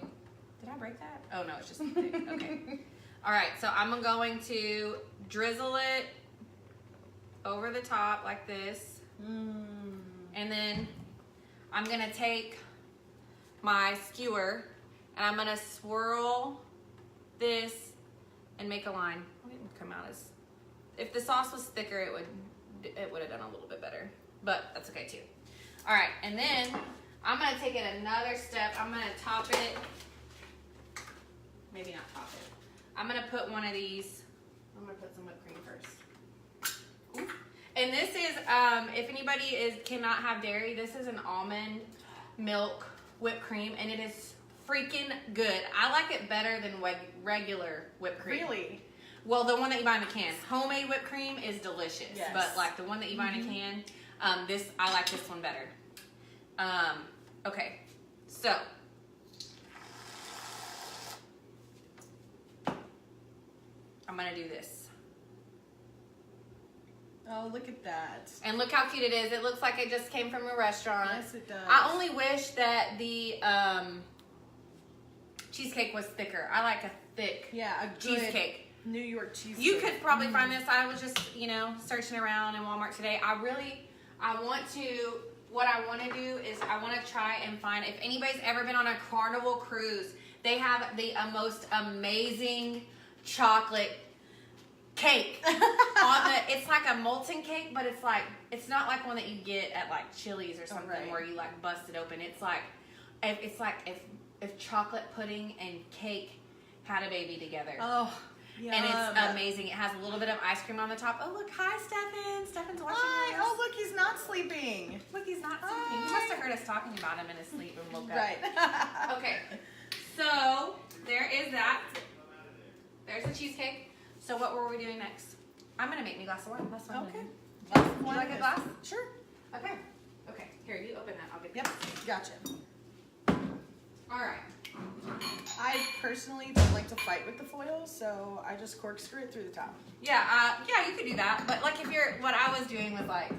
Did I break that? Oh no, it's just thick. Okay. All right. So I'm going to drizzle it over the top like this, and then I'm gonna take my skewer and I'm gonna swirl this and make a line. It didn't come out as, if the sauce was thicker, it would have done a little bit better, but that's okay too. All right, and then I'm gonna take it another step. I'm gonna top it. Maybe not top it. I'm gonna put one of these. I'm gonna put some whipped cream first. Ooh. And this is, if anybody cannot have dairy, this is an almond milk whipped cream, and it is freaking good. I like it better than regular whipped cream. Really? Well, the one that you buy in a can. Homemade whipped cream is delicious, yes. But like the one that you buy in a can, I like this one better. Okay, so I'm gonna do this. Oh, look at that. And look how cute it is. It looks like it just came from a restaurant. Yes, it does. I only wish that the cheesecake was thicker. I like a thick a good cheesecake. New York cheesecake. You could probably find this. I was just, searching around in Walmart today. What I want to do is I want to try and find, if anybody's ever been on a Carnival cruise, they have the most amazing chocolate cake. It's like a molten cake, but it's not like one that you get at like Chili's or something where you like bust it open. It's like if chocolate pudding and cake had a baby together. Oh, yeah. And it's amazing. It has a little bit of ice cream on the top. Oh, look. Hi, Stefan. Stefan's watching Hi. this. Oh, look, he's not sleeping. Look, he's not sleeping. He must have heard us talking about him in his sleep and woke up. Right. Okay. So, there is that. There's the cheesecake. So, what were we doing next? I'm going to make me a glass of wine. That's what I'm Okay. going to do. Would you like a glass? Sure. Okay. Okay. Here, you open that. I'll get Yep. Gotcha. All right. I personally don't like to fight with the foil, so I just corkscrew it through the top. Yeah, you could do that. But like what I was doing was like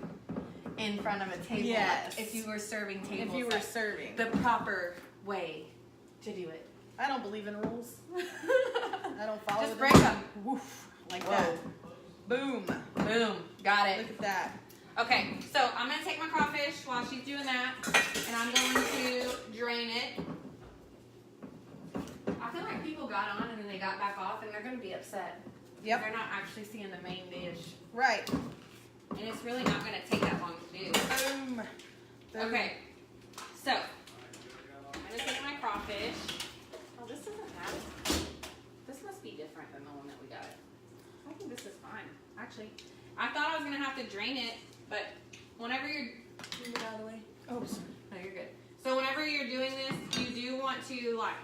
in front of a table. Yes. Like if you were serving tables. If you were serving. The proper way to do it. I don't believe in rules. I don't follow Just them. break them. Woof. Like Whoa. that. Boom. Boom. Got it. Look at that. Okay, so I'm going to take my crawfish while she's doing that, and I'm going to drain it. I feel like people got on and then they got back off, and they're going to be upset. Yep. They're not actually seeing the main dish. Right. And it's really not going to take that long to do. Boom. Boom. Okay, so I'm going to take my crawfish. Oh, this doesn't have it. This must be different than the one that we got. I think this is fine. Actually, I thought I was going to have to drain it, but whenever you're... Move it out of the way. Oh, sorry. No, you're good. So whenever you're doing this, you do want to like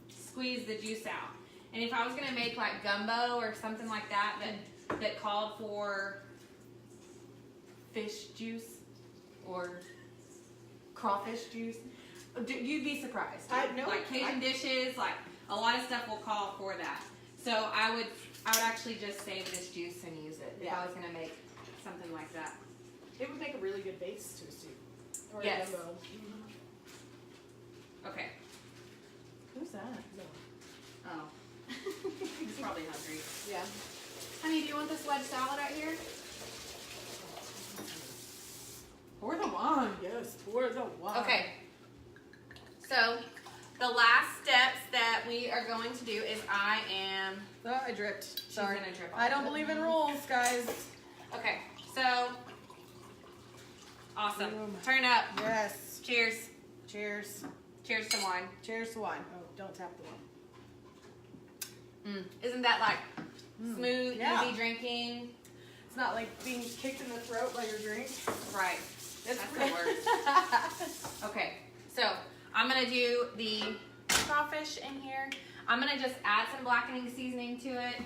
squeeze the juice out. And if I was gonna make like gumbo or something like that that called for fish juice or crawfish juice, you'd be surprised. Like Cajun dishes, like a lot of stuff will call for that. So I would actually just save this juice and use it if I was gonna make something like that. It would make a really good base to a soup. Or Yes. a gumbo. Okay. Who's that? No. Oh. He's probably hungry. Yeah. Honey, do you want this wedge salad right here? Pour them on. Yes, pour them on. Okay. So the last steps that we are going to do is I dripped. Sorry. gonna drip I don't believe in rules, guys. Okay, so awesome. Boom. Turn up. Yes. Cheers. Cheers. Cheers to wine. Cheers to wine. Oh, don't tap the wine. Isn't that like smooth, Yeah. easy drinking? It's not like being kicked in the throat by your drink. Right. That's the worst. Okay, so I'm gonna do the crawfish in here. I'm gonna just add some blackening seasoning to it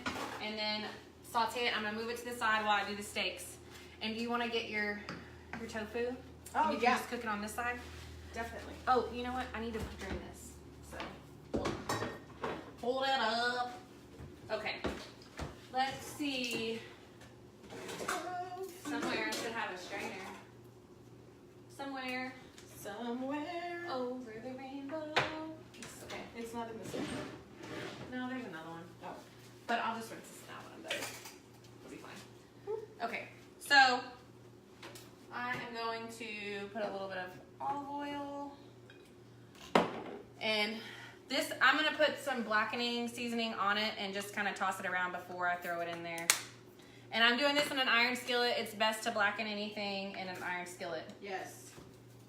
and then saute it. I'm gonna move it to the side while I do the steaks. And do you want to get your tofu? Oh, You can just cook it on this side. Definitely. Oh, you know what? I need to drain this. So hold it up. Okay. Let's see. Somewhere I should have a strainer. Somewhere over the rainbow. Okay. It's not in the center. No, there's another one. Oh. But I'll just rinse this now when I'm done. It'll be fine. Okay. So I am going to put a little bit of olive oil. And this, I'm going to put some blackening seasoning on it and just kind of toss it around before I throw it in there. And I'm doing this in an iron skillet. It's best to blacken anything in an iron skillet. Yes.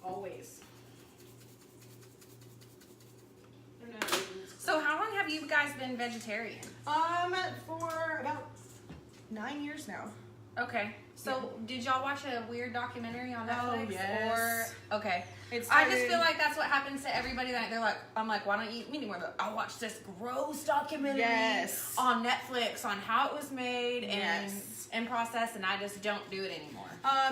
Always. So how long have you guys been vegetarian? For about 9 years now. Okay. So did y'all watch a weird documentary on Netflix? Oh, yes. Or okay. It's I just feel like that's what happens to everybody that they're like, I'm like, why don't you eat meat anymore? But I watched this gross documentary on Netflix on how it was made and processed, and I just don't do it anymore.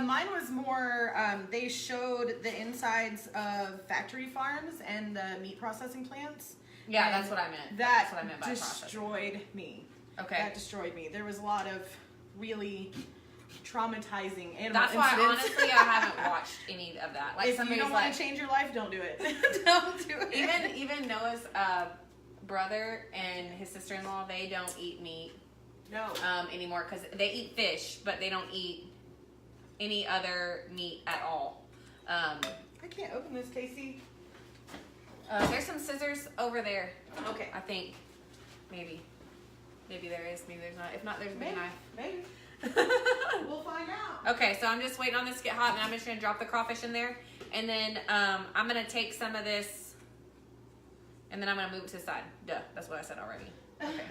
Mine was more, they showed the insides of factory farms and the meat processing plants. Yeah, And that's what I meant. That's what I meant by processing. destroyed me. Okay. That destroyed me. There was a lot of really traumatizing animal That's why, incidents. honestly, I haven't watched any of that. Like, if you don't want like, to change your life, don't do it. Don't do it. even Noah's brother and his sister-in-law, they don't eat meat anymore because they eat fish, but they don't eat any other meat at all. I can't open this, Casey. There's some scissors over there. Okay. I think. Maybe there is. Maybe there's not. If not, there's a big knife. Maybe. We'll find out. Okay, so I'm just waiting on this to get hot, and I'm just going to drop the crawfish in there. And then I'm going to take some of this, and then I'm going to move it to the side. Duh, that's what I said already. Okay.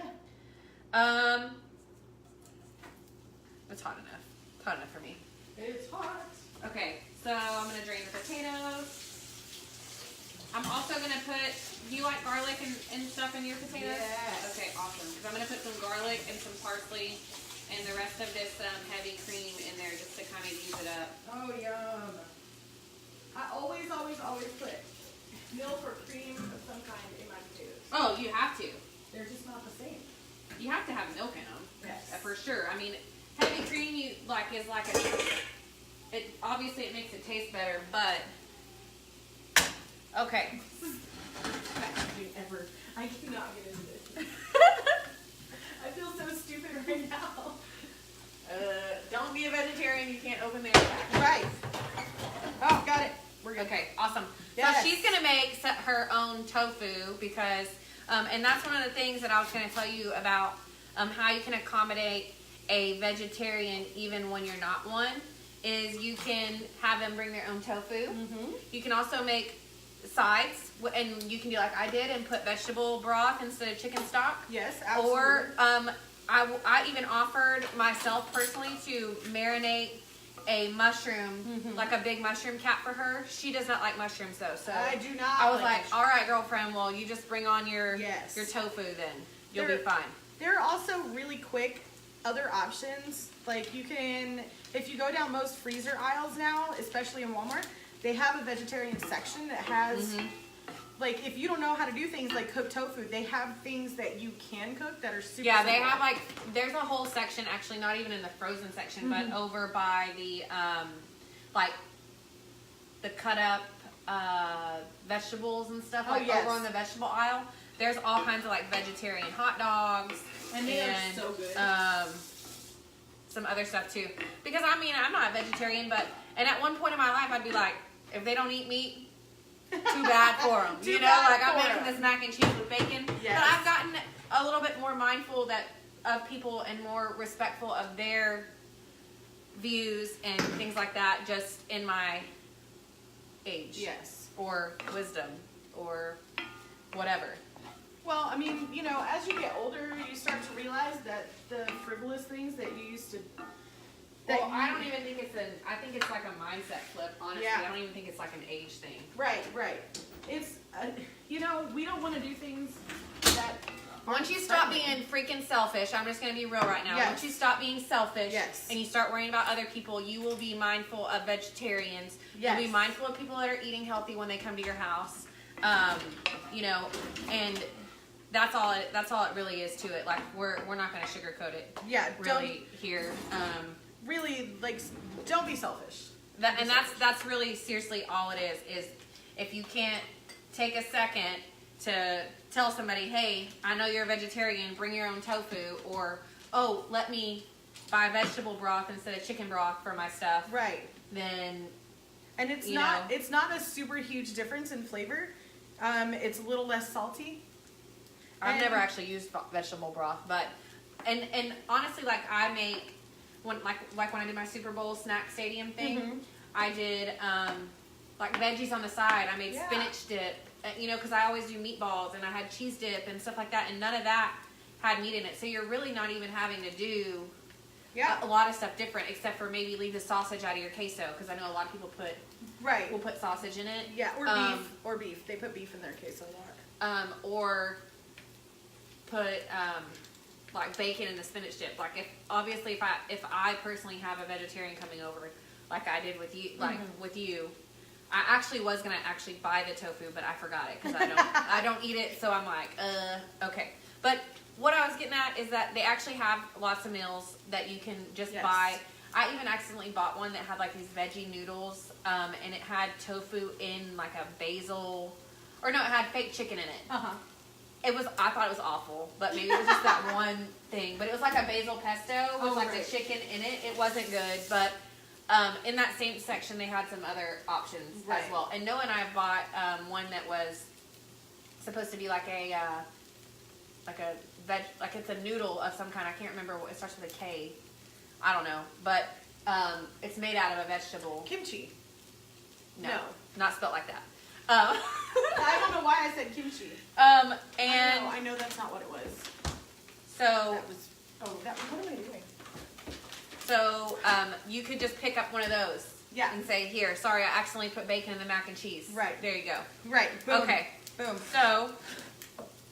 It's hot enough. It's hot enough for me. It's hot. Okay, so I'm going to drain the potatoes. I'm also going to put, do you like garlic and stuff in your potatoes? Yes. Okay, awesome. Because I'm going to put some garlic and some parsley and the rest of this heavy cream in there just to kind of use it up. Oh, yum. I always put milk or cream of some kind in my potatoes. Oh, you have to. They're just not the same. You have to have milk in them. Yes. For sure. I mean, heavy cream is like obviously it makes it taste better, but okay. Ever. I cannot get into this. I feel so stupid right now. Don't be a vegetarian. You can't open their pack. Right. Oh, got it. We're good. Okay, awesome. Yes. So she's gonna make her own tofu because, and that's one of the things that I was gonna tell you about how you can accommodate a vegetarian even when you're not one. Is you can have them bring their own tofu. Mm-hmm. You can also make sides, and you can do like I did and put vegetable broth instead of chicken stock. Yes, absolutely. Or I even offered myself personally to marinate a mushroom, like a big mushroom cap for her. She does not like mushrooms though, so I do not. I was like like, all right, girlfriend, well, you just bring on your Yes. your tofu then. You'll be fine. There are also really quick other options. Like you can, if you go down most freezer aisles now, especially in Walmart, they have a vegetarian section that has, like, if you don't know how to do things like cook tofu, they have things that you can cook that are super Yeah, they simple. have like, there's a whole section, actually not even in the frozen section, but over by the, like, the cut up vegetables and stuff, like over on the vegetable aisle. There's all kinds of like vegetarian hot dogs. And they are so good. Some other stuff too. Because I mean, I'm not a vegetarian, but, and at one point in my life, I'd be like, if they don't eat meat, too bad for them. You know, like I'm making this mac and cheese with bacon. Yes. But I've gotten a little bit more mindful of people and more respectful of their views and things like that, just in my age. Yes. Or wisdom or whatever. Well, I mean, you know, as you get older, you start to realize that the frivolous things that you used to. Well, I don't even think I think it's like a mindset flip, honestly. Yeah. I don't even think it's like an age thing. Right. It's, you know, we don't want to do things that. Once you stop being freaking selfish, I'm just going to be real right now. Yes. Once you stop being selfish Yes. and you start worrying about other people, you will be mindful of vegetarians. Yes. You'll be mindful of people that are eating healthy when they come to your house. You know, and that's all it really is to it. Like we're not going to sugarcoat it. Yeah. Really here. Really, like, don't be selfish. That's really seriously all it is if you can't take a second to tell somebody, hey, I know you're a vegetarian, bring your own tofu, or, oh, let me buy vegetable broth instead of chicken broth for my stuff. Right. Then, and it's not a super huge difference in flavor. It's a little less salty. I've never actually used vegetable broth, but, and honestly, like I make, when when I did my Super Bowl snack stadium thing, I did like veggies on the side. I made spinach dip, you know, because I always do meatballs, and I had cheese dip and stuff like that, and none of that had meat in it. So you're really not even having to do a lot of stuff different, except for maybe leave the sausage out of your queso, because I know a lot of people will put sausage in it. Yeah, or beef. They put beef in their queso a lot. Or put like bacon in the spinach dip. Like if I personally have a vegetarian coming over, like I did with you, with you, I actually was gonna buy the tofu, but I forgot it because I don't eat it. So I'm like, okay. But what I was getting at is that they actually have lots of meals that you can just buy. I even accidentally bought one that had like these veggie noodles, and it had tofu in like a basil, or no, it had fake chicken in it. I thought it was awful, but maybe it was just that one thing. But it was like a basil pesto with the chicken in it. It wasn't good, but in that same section they had some other options as well. And Noah and I bought one that was supposed to be like it's a noodle of some kind. I can't remember what it starts with a K. I don't know, but it's made out of a vegetable. Kimchi. No, not spelled like that. I don't know why I said kimchi. And I know that's not what it was. So what am I doing? So you could just pick up one of those. Yeah. And say, here, sorry, I accidentally put bacon in the mac and cheese. Right. There you go. Right. Boom. Okay. Boom. So,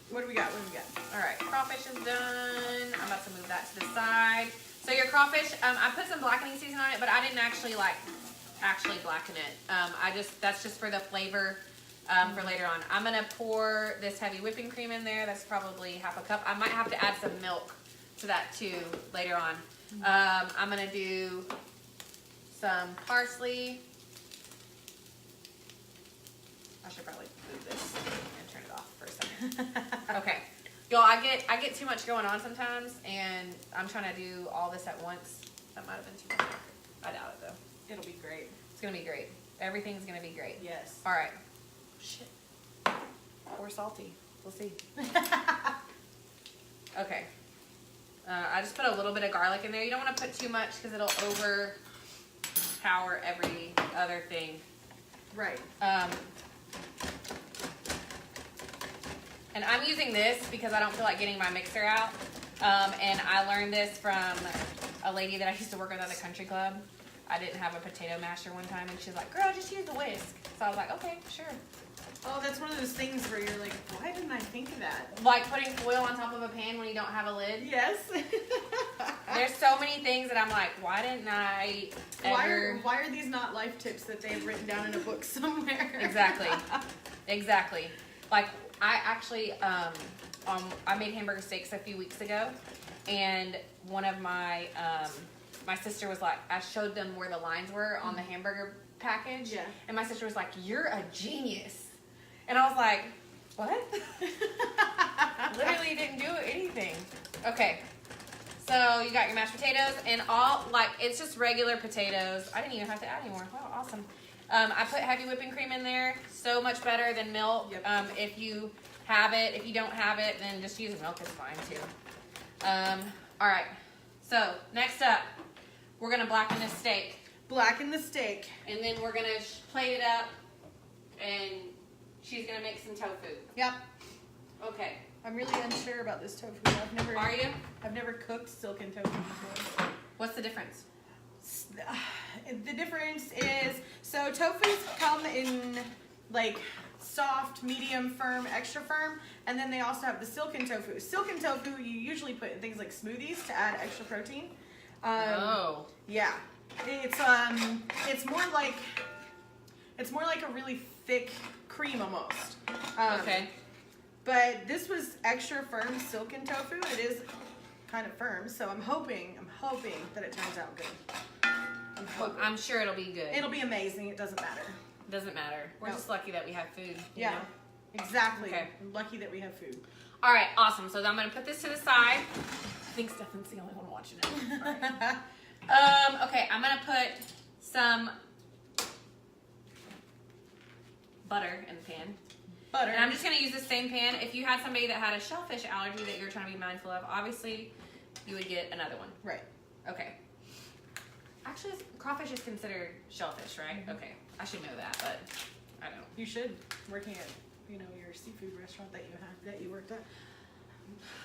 what do we got? All right, crawfish is done. I'm about to move that to the side. So your crawfish, I put some blackening seasoning on it, but I didn't actually blacken it. That's just for the flavor for later on. I'm gonna pour this heavy whipping cream in there. That's probably half a cup. I might have to add some milk to that too later on. I'm gonna do some parsley. I should probably move this and turn it off for a second. Okay. Y'all, I get too much going on sometimes, and I'm trying to do all this at once. That might have been too much. I doubt it, though. It'll be great. It's going to be great. Everything's going to be great. Yes. All right. Shit. Or salty. We'll see. Okay. I just put a little bit of garlic in there. You don't want to put too much because it'll overpower every other thing. Right. And I'm using this because I don't feel like getting my mixer out. And I learned this from a lady that I used to work with at the country club. I didn't have a potato masher one time, and she was like, girl, just use the whisk. So I was like, okay, sure. Oh, that's one of those things where you're like, why didn't I think of that? Like putting foil on top of a pan when you don't have a lid. Yes. There's so many things that I'm like, why didn't I ever... Why are these not life tips that they've written down in a book somewhere? Exactly. Exactly. Like, I actually, I made hamburger steaks a few weeks ago, and one of my sister was like, I showed them where the lines were on the hamburger package, Yeah. and my sister was like, you're a genius. And I was like, what? Literally didn't do anything. Okay. So you got your mashed potatoes and all, like, it's just regular potatoes. I didn't even have to add any more. Wow, awesome. I put heavy whipping cream in there. So much better than milk. Yep. If you have it. If you don't have it, then just use milk is fine too. All right. So next up, we're going to blacken this steak. Blacken the steak. And then we're going to plate it up, and she's going to make some tofu. Yep. Okay. I'm really unsure about this tofu. Are you? I've never cooked silken tofu before. What's the difference? The difference is, so tofus come in like soft, medium, firm, extra firm, and then they also have the silken tofu. Silken tofu you usually put in things like smoothies to add extra protein. Oh. Yeah. It's more like a really thick cream almost. Okay. But this was extra firm silken tofu. It is kind of firm, so I'm hoping that it turns out good. I'm sure it'll be good. It'll be amazing. It doesn't matter. Doesn't matter. We're No. just lucky that we have food. you Yeah, know? exactly. Okay. I'm lucky that we have food. All right, awesome. So I'm going to put this to the side. I think Stefan's the only one watching it. All right. Okay, I'm going to put some butter in the pan. Butter. And I'm just going to use the same pan. If you had somebody that had a shellfish allergy that you're trying to be mindful of, obviously you would get another one. Right. Okay. Actually, crawfish is considered shellfish, right? Mhm. Okay. I should know that, but I don't. You should, working at your seafood restaurant that you worked at.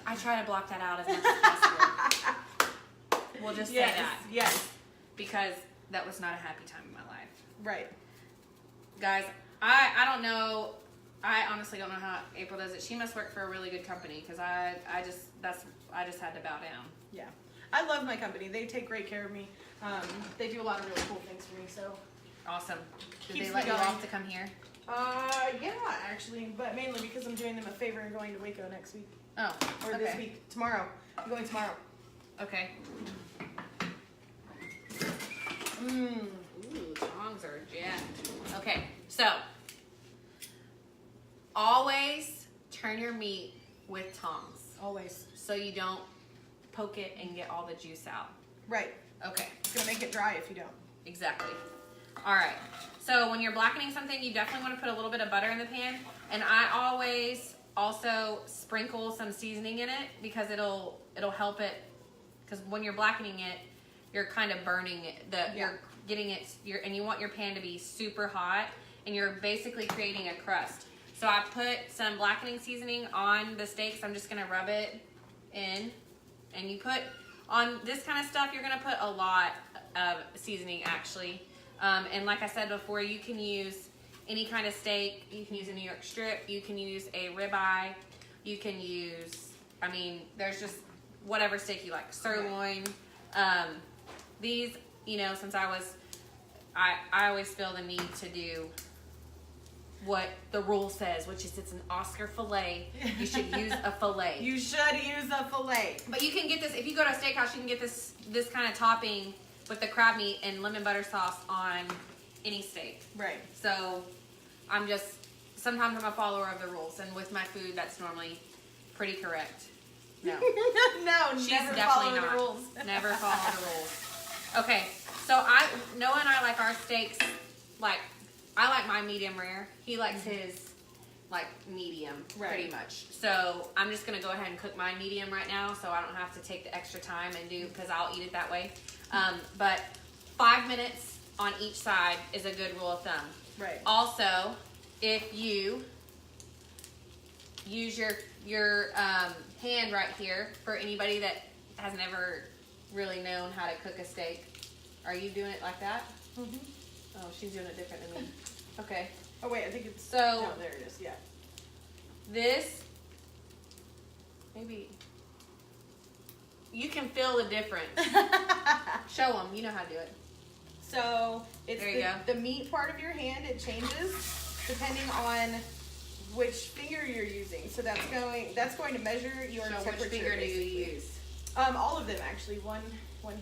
I try to block that out as much as possible. We'll just say that. Yes. Because that was not a happy time in my life. Right. Guys, I don't know. I honestly don't know how April does it. She must work for a really good company because I just had to bow down. Yeah. I love my company. They take great care of me. They do a lot of really cool things for me. So. Awesome. Did Keeps they me let you going. off to come here? Yeah, actually, but mainly because I'm doing them a favor and going to Waco next week. Oh, Or okay. this week. Tomorrow. I'm going tomorrow. Okay. Mmm. Ooh, tongs are jacked. Okay, so always turn your meat with tongs Always. so you don't poke it and get all the juice out. Right. Okay, It's gonna make it dry if you don't. exactly. All right, so when you're blackening something, you definitely want to put a little bit of butter in the pan, and I always also sprinkle some seasoning in it because it'll help it, because when you're blackening it, you're kind of burning it. You're getting it, and you want your pan to be super hot, and you're basically creating a crust. So I put some blackening seasoning on the steaks. I'm just gonna rub it in, and you put on this kind of stuff. You're gonna put a lot of seasoning actually, and like I said before, you can use any kind of steak. You can use a New York strip. You can use a ribeye. You can use, I mean, there's just whatever steak you like, sirloin. These, since I always feel the need to do what the rule says, which is it's an Oscar filet. You should use a filet. You should use a filet. But you can get this, if you go to a steakhouse, you can get this kind of topping with the crab meat and lemon butter sauce on any steak. Right. So sometimes I'm a follower of the rules, and with my food, that's normally pretty correct. No. No, She's never definitely follow not. the rules. Never follow the rules. Okay, so Noah and I like our steaks, I like my medium rare. He likes his, medium, pretty much. So I'm just going to go ahead and cook mine medium right now so I don't have to take the extra time and because I'll eat it that way. But 5 minutes on each side is a good rule of thumb. Right. Also, if you use your hand right here, for anybody that has never really known how to cook a steak, are you doing it like that? Mm-hmm. Oh, she's doing it different than me. Okay. Oh wait, I think it's So no, there it is. Yeah. this, maybe you can feel the difference. Show them. You know how to do it. So it's There you go. the meat part of your hand. It changes depending on which finger you're using. So that's going to measure your So temperature. which finger do you basically. use? All of them actually. One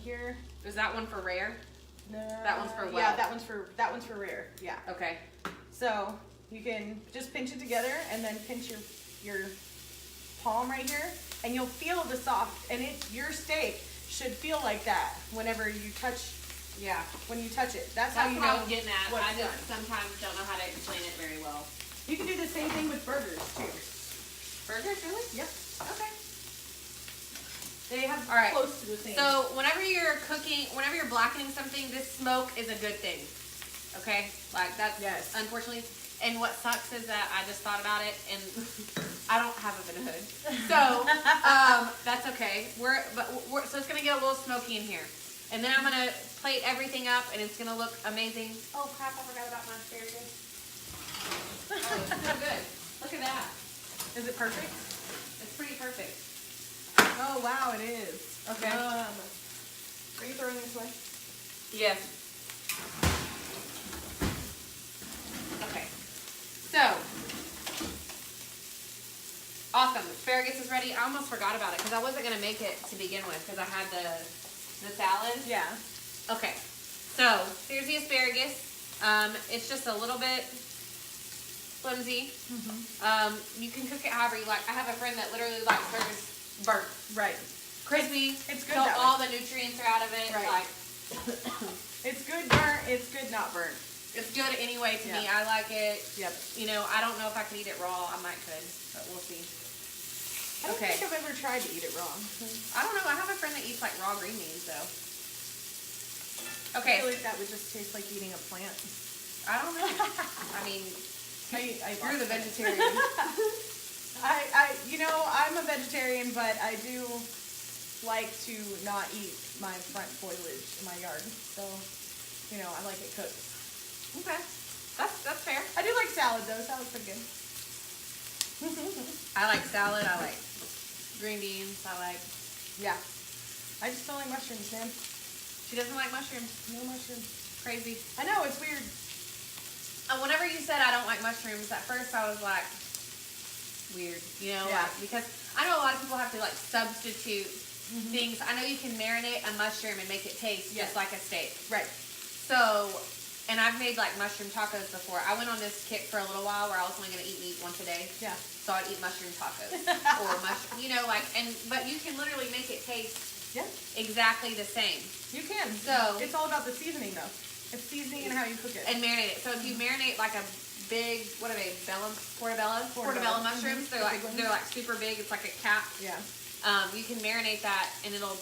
here. Is that one for rare? No. That one's for well. Yeah, that one's for rare. Yeah. Okay. So you can just pinch it together and then pinch your palm right here, and you'll feel the soft. And your steak should feel like that whenever you touch. Yeah. When you touch it, that's That's how you what know I was getting at. what's I just done. sometimes don't know how to explain it very well. You can do the same thing with burgers too. Burgers, really? Yep. Okay. They have All right. close to the same. So whenever you're cooking, whenever you're blackening something, this smoke is a good thing. Okay? Like that's Yes. unfortunately. And what sucks is that I just thought about it and I don't have a hood. So that's okay. So it's gonna get a little smoky in here. And then I'm gonna plate everything up and it's gonna look amazing. Oh crap, I forgot about my asparagus. Oh, it's so good. Look at that. Is it perfect? It's pretty perfect. Oh wow, it is. Okay. Are you throwing this away? Yes. Okay. So, awesome. Asparagus is ready. I almost forgot about it because I wasn't going to make it to begin with because I had the salad. Yeah. Okay. So, here's the asparagus. It's just a little bit flimsy. You can cook it however you like. I have a friend that literally likes hers burnt. Right. Crispy. It's good So that way. all the nutrients are out of it. Right. Like, It's good burnt. It's good not burnt. it's good anyway to me. Yeah. I like it. Yep. You know, I don't know if I could eat it raw. I might could, but we'll see. I don't Okay. think I've ever tried to eat it raw. I don't know. I have a friend that eats like raw green beans though. I Okay. feel like that would just taste like eating a plant. I don't know. I mean, you're the vegetarian. I'm a vegetarian, but I do like to not eat my front foliage in my yard. So, I like it cooked. Okay. That's fair. I do like salad though. Salad's pretty good. I like salad. I like green beans. I like. Yeah. I just don't like mushrooms, man. She doesn't like mushrooms. No mushrooms. Crazy. I know, it's weird. Whenever you said I don't like mushrooms, at first I was like, weird, Yeah. like, because I know a lot of people have to like substitute things. I know you can marinate a mushroom and make it taste just like a steak. Right. So, and I've made like mushroom tacos before. I went on this kick for a little while where I was only going to eat meat once a day. Yeah. So I'd eat mushroom tacos or mushroom, but you can literally make it taste exactly the same. You can. So it's all about the seasoning though. It's seasoning and how you cook it. and marinate it. So if you marinate like a big, what are they, portobello mushrooms. They're like super big. It's like a cap. Yeah. You can marinate that and it'll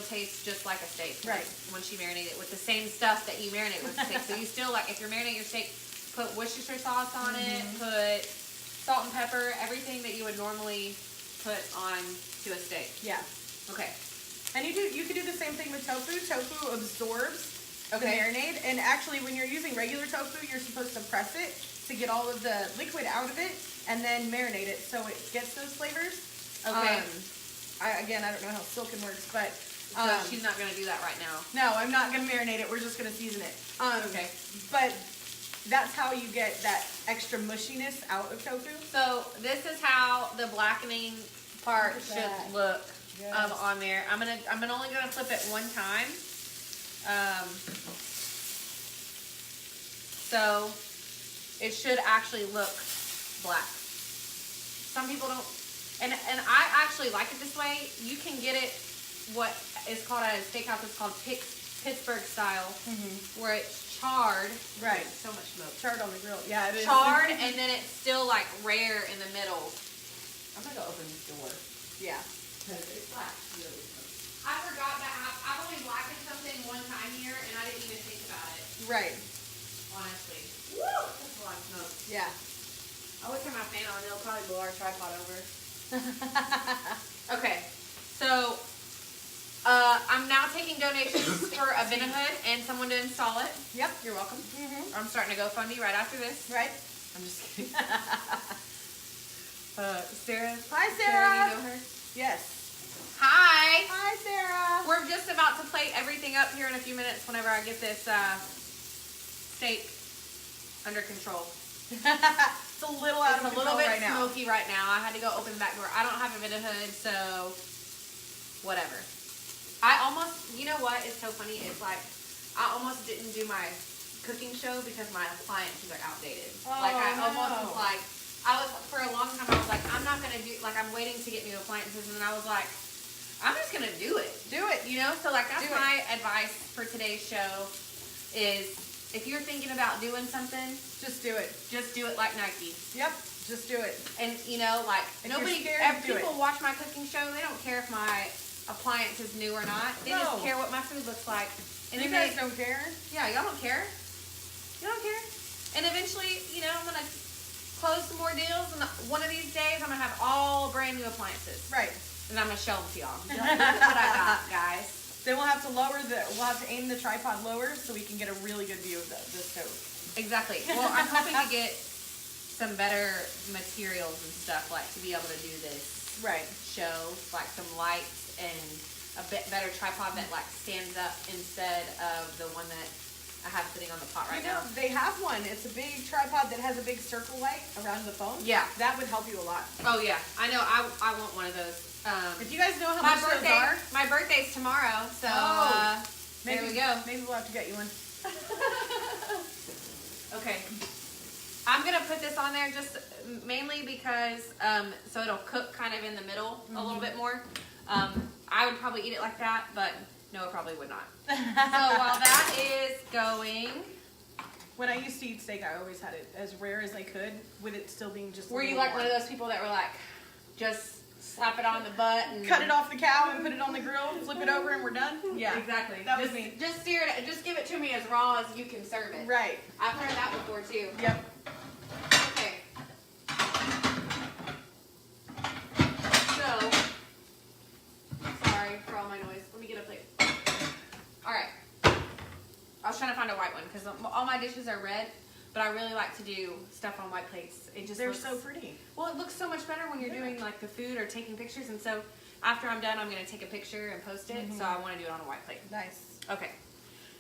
taste just like a steak. Right. Once you marinate it with the same stuff that you marinate with the steak. So you still if you're marinating your steak, put Worcestershire sauce on it, put salt and pepper, everything that you would normally put on to a steak. Yeah. Okay. And you can do the same thing with tofu. Tofu absorbs the marinade, and actually when you're using regular tofu, you're supposed to press it to get all of the liquid out of it and then marinate it so it gets those flavors. Okay. I don't know how silken works, but So she's not gonna do that right now. no, I'm not gonna marinate it. We're just gonna season it. Okay. But that's how you get that extra mushiness out of tofu. So this is how the blackening part Look at should that. look Yes. on there. I'm only gonna flip it one time. So it should actually look black. Some people don't, and I actually like it this way. You can get it what is called at a steakhouse. It's called Pittsburgh style, where it's charred. Right. So much smoke. Charred on the grill. Yeah, it is. Charred, and then it's still like rare in the middle. I'm gonna go open this door. Yeah. Because it's black. Really smoky. I forgot that I've only blackened something one time here, and I didn't even think about it. Right. Honestly. Woo! That's a lot of smoke. Yeah. I look at my fan on, it'll probably blow our tripod over. Okay, so I'm now taking donations for a Vinahood and someone to install it. Yep. You're welcome. I'm starting to GoFundMe right after this. Right. I'm just kidding. Sarah. Hi, Sarah. Sarah, you know her? Yes. Hi. Hi, Sarah. We're just about to plate everything up here in a few minutes whenever I get this steak under control. It's a little out of control a little bit right now. smoky right now. I had to go open the back door. I don't have a Vinahood, so whatever. I almost, you know what? It's so funny. It's like I almost didn't do my cooking show because my appliances are outdated. Oh, like I almost no. was like, I was for a long time. I was like, I'm not gonna do. Like I'm waiting to get new appliances, and then I was like, I'm just gonna do it. Do it. You know. So like that's Do it. my advice for today's show is if you're thinking about doing something, Just do it. just do it like Nike. Yep. Just do it. And you know, like If you're nobody, scared, do people it. watch my cooking show. They don't care if my appliance is new or not. They No. just care what my food looks like. And You then guys don't care? yeah, y'all don't care. You don't care. And eventually, you know, I'm gonna close some more deals, and one of these days, I'm gonna have all brand new appliances, Right. and I'm gonna show them to y'all. Look what I got, guys. Then we'll have to we'll have to aim the tripod lower so we can get a really good view of the stove. Exactly. Well, I'm hoping to get some better materials and stuff, like to be able to do this Right. show, like some lights and a bit better tripod that like stands up instead of the one that I have sitting on the pot right You know, now. they have one. It's a big tripod that has a big circle light around the phone. Yeah. That would help you a lot. Oh yeah, I know. I want one of those. If you guys know how My much those birthday, are, my birthday's tomorrow, so maybe there we go. Maybe we'll have to get you one. Okay, I'm gonna put this on there just mainly because so it'll cook kind of in the middle a little bit more. I would probably eat it like that, but Noah probably would not. So while that is going, When I used to eat steak, I always had it as rare as I could, with it still being just. were you like one of those people that were like, just slap it on the butt and Cut it off the cow and put it on the grill, flip it over, and we're done? Yeah. Exactly. That was just, me. Just sear it. Just give it to me as raw as you can serve it. Right. I've heard that before too. Yep. Okay. So, sorry for all my noise. Let me get a plate. All right. I was trying to find a white one because all my dishes are red, but I really like to do stuff on white plates. It just They're looks, so pretty. well, it looks so much better when you're doing like the food or taking pictures. And so after I'm done, I'm going to take a picture and post it. So I want to do it on a white plate. Nice. Okay.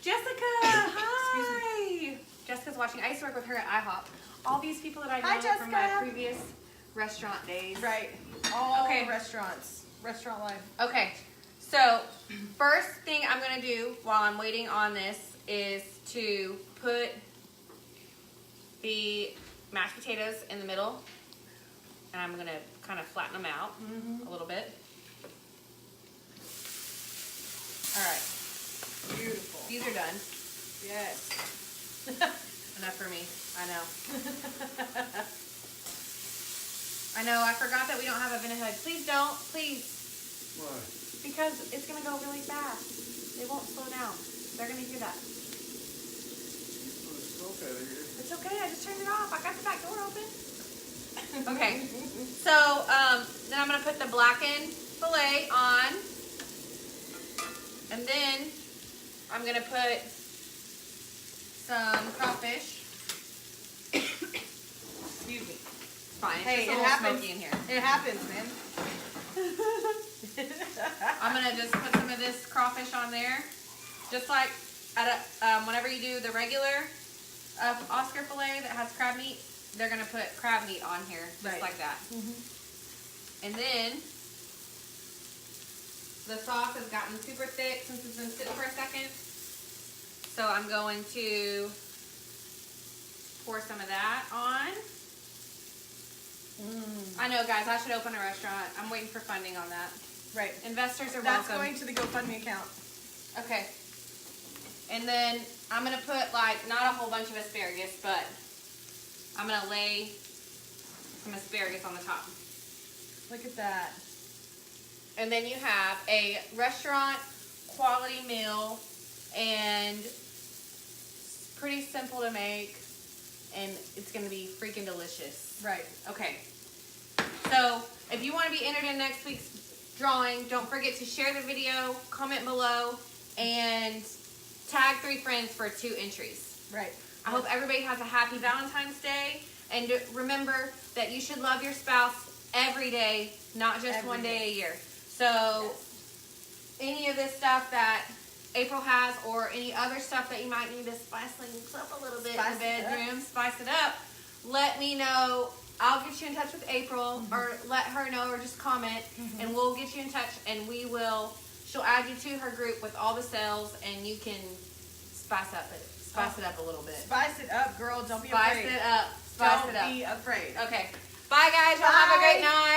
Jessica, hi. Jessica's watching. I used to work with her at IHOP. All these people that I Hi, know from my Jessica. previous restaurant days. Right. All Okay. restaurants. Restaurant life. Okay. So, first thing I'm going to do while I'm waiting on this is to put the mashed potatoes in the middle. And I'm going to kind of flatten them out a little bit. All right. Beautiful. These are done. Yes. Enough for me. I know. I know. I forgot that we don't have a Vinahood. Please don't. Please. Why? Because it's going to go really fast. It won't slow down. They're going to hear that. Smoke out of here. It's okay. I just turned it off. I got the back door open. Okay. So, then I'm going to put the blackened filet on. And then I'm going to put some crawfish. Excuse me. Fine. It's Hey, just a it little happens. smoky in here. It happens, man. I'm gonna just put some of this crawfish on there, just like at a, whenever you do the regular Oscar filet that has crab meat, they're gonna put crab meat on here, just Right. like that. And then the sauce has gotten super thick since it's been sitting for a second, so I'm going to pour some of that on. I know, guys, I should open a restaurant. I'm waiting for funding on that. Right. Investors are That's welcome. going to the GoFundMe account. Okay. And then I'm going to put, like, not a whole bunch of asparagus, but I'm going to lay some asparagus on the top. Look at that. And then you have a restaurant quality meal, and it's pretty simple to make, and it's going to be freaking delicious. Right. Okay. So if you want to be entered in next week's drawing. Don't forget to share the video, comment below, and tag 3 friends for 2 entries. Right. I hope everybody has a happy Valentine's Day. And remember that you should love your spouse every day, not just one day a year. So any of this stuff that April has, or any other stuff that you might need to spice things up a little bit in the bedroom, spice it up, let me know. I'll get you in touch with April, or let her know, or just comment, and we'll get you in touch, and she'll add you to her group with all the sales, and you can spice it up a little bit. Spice it up, girl. Don't be afraid. Spice it up. Spice it up. Don't be afraid. Okay. Bye, guys. Y'all have a great night.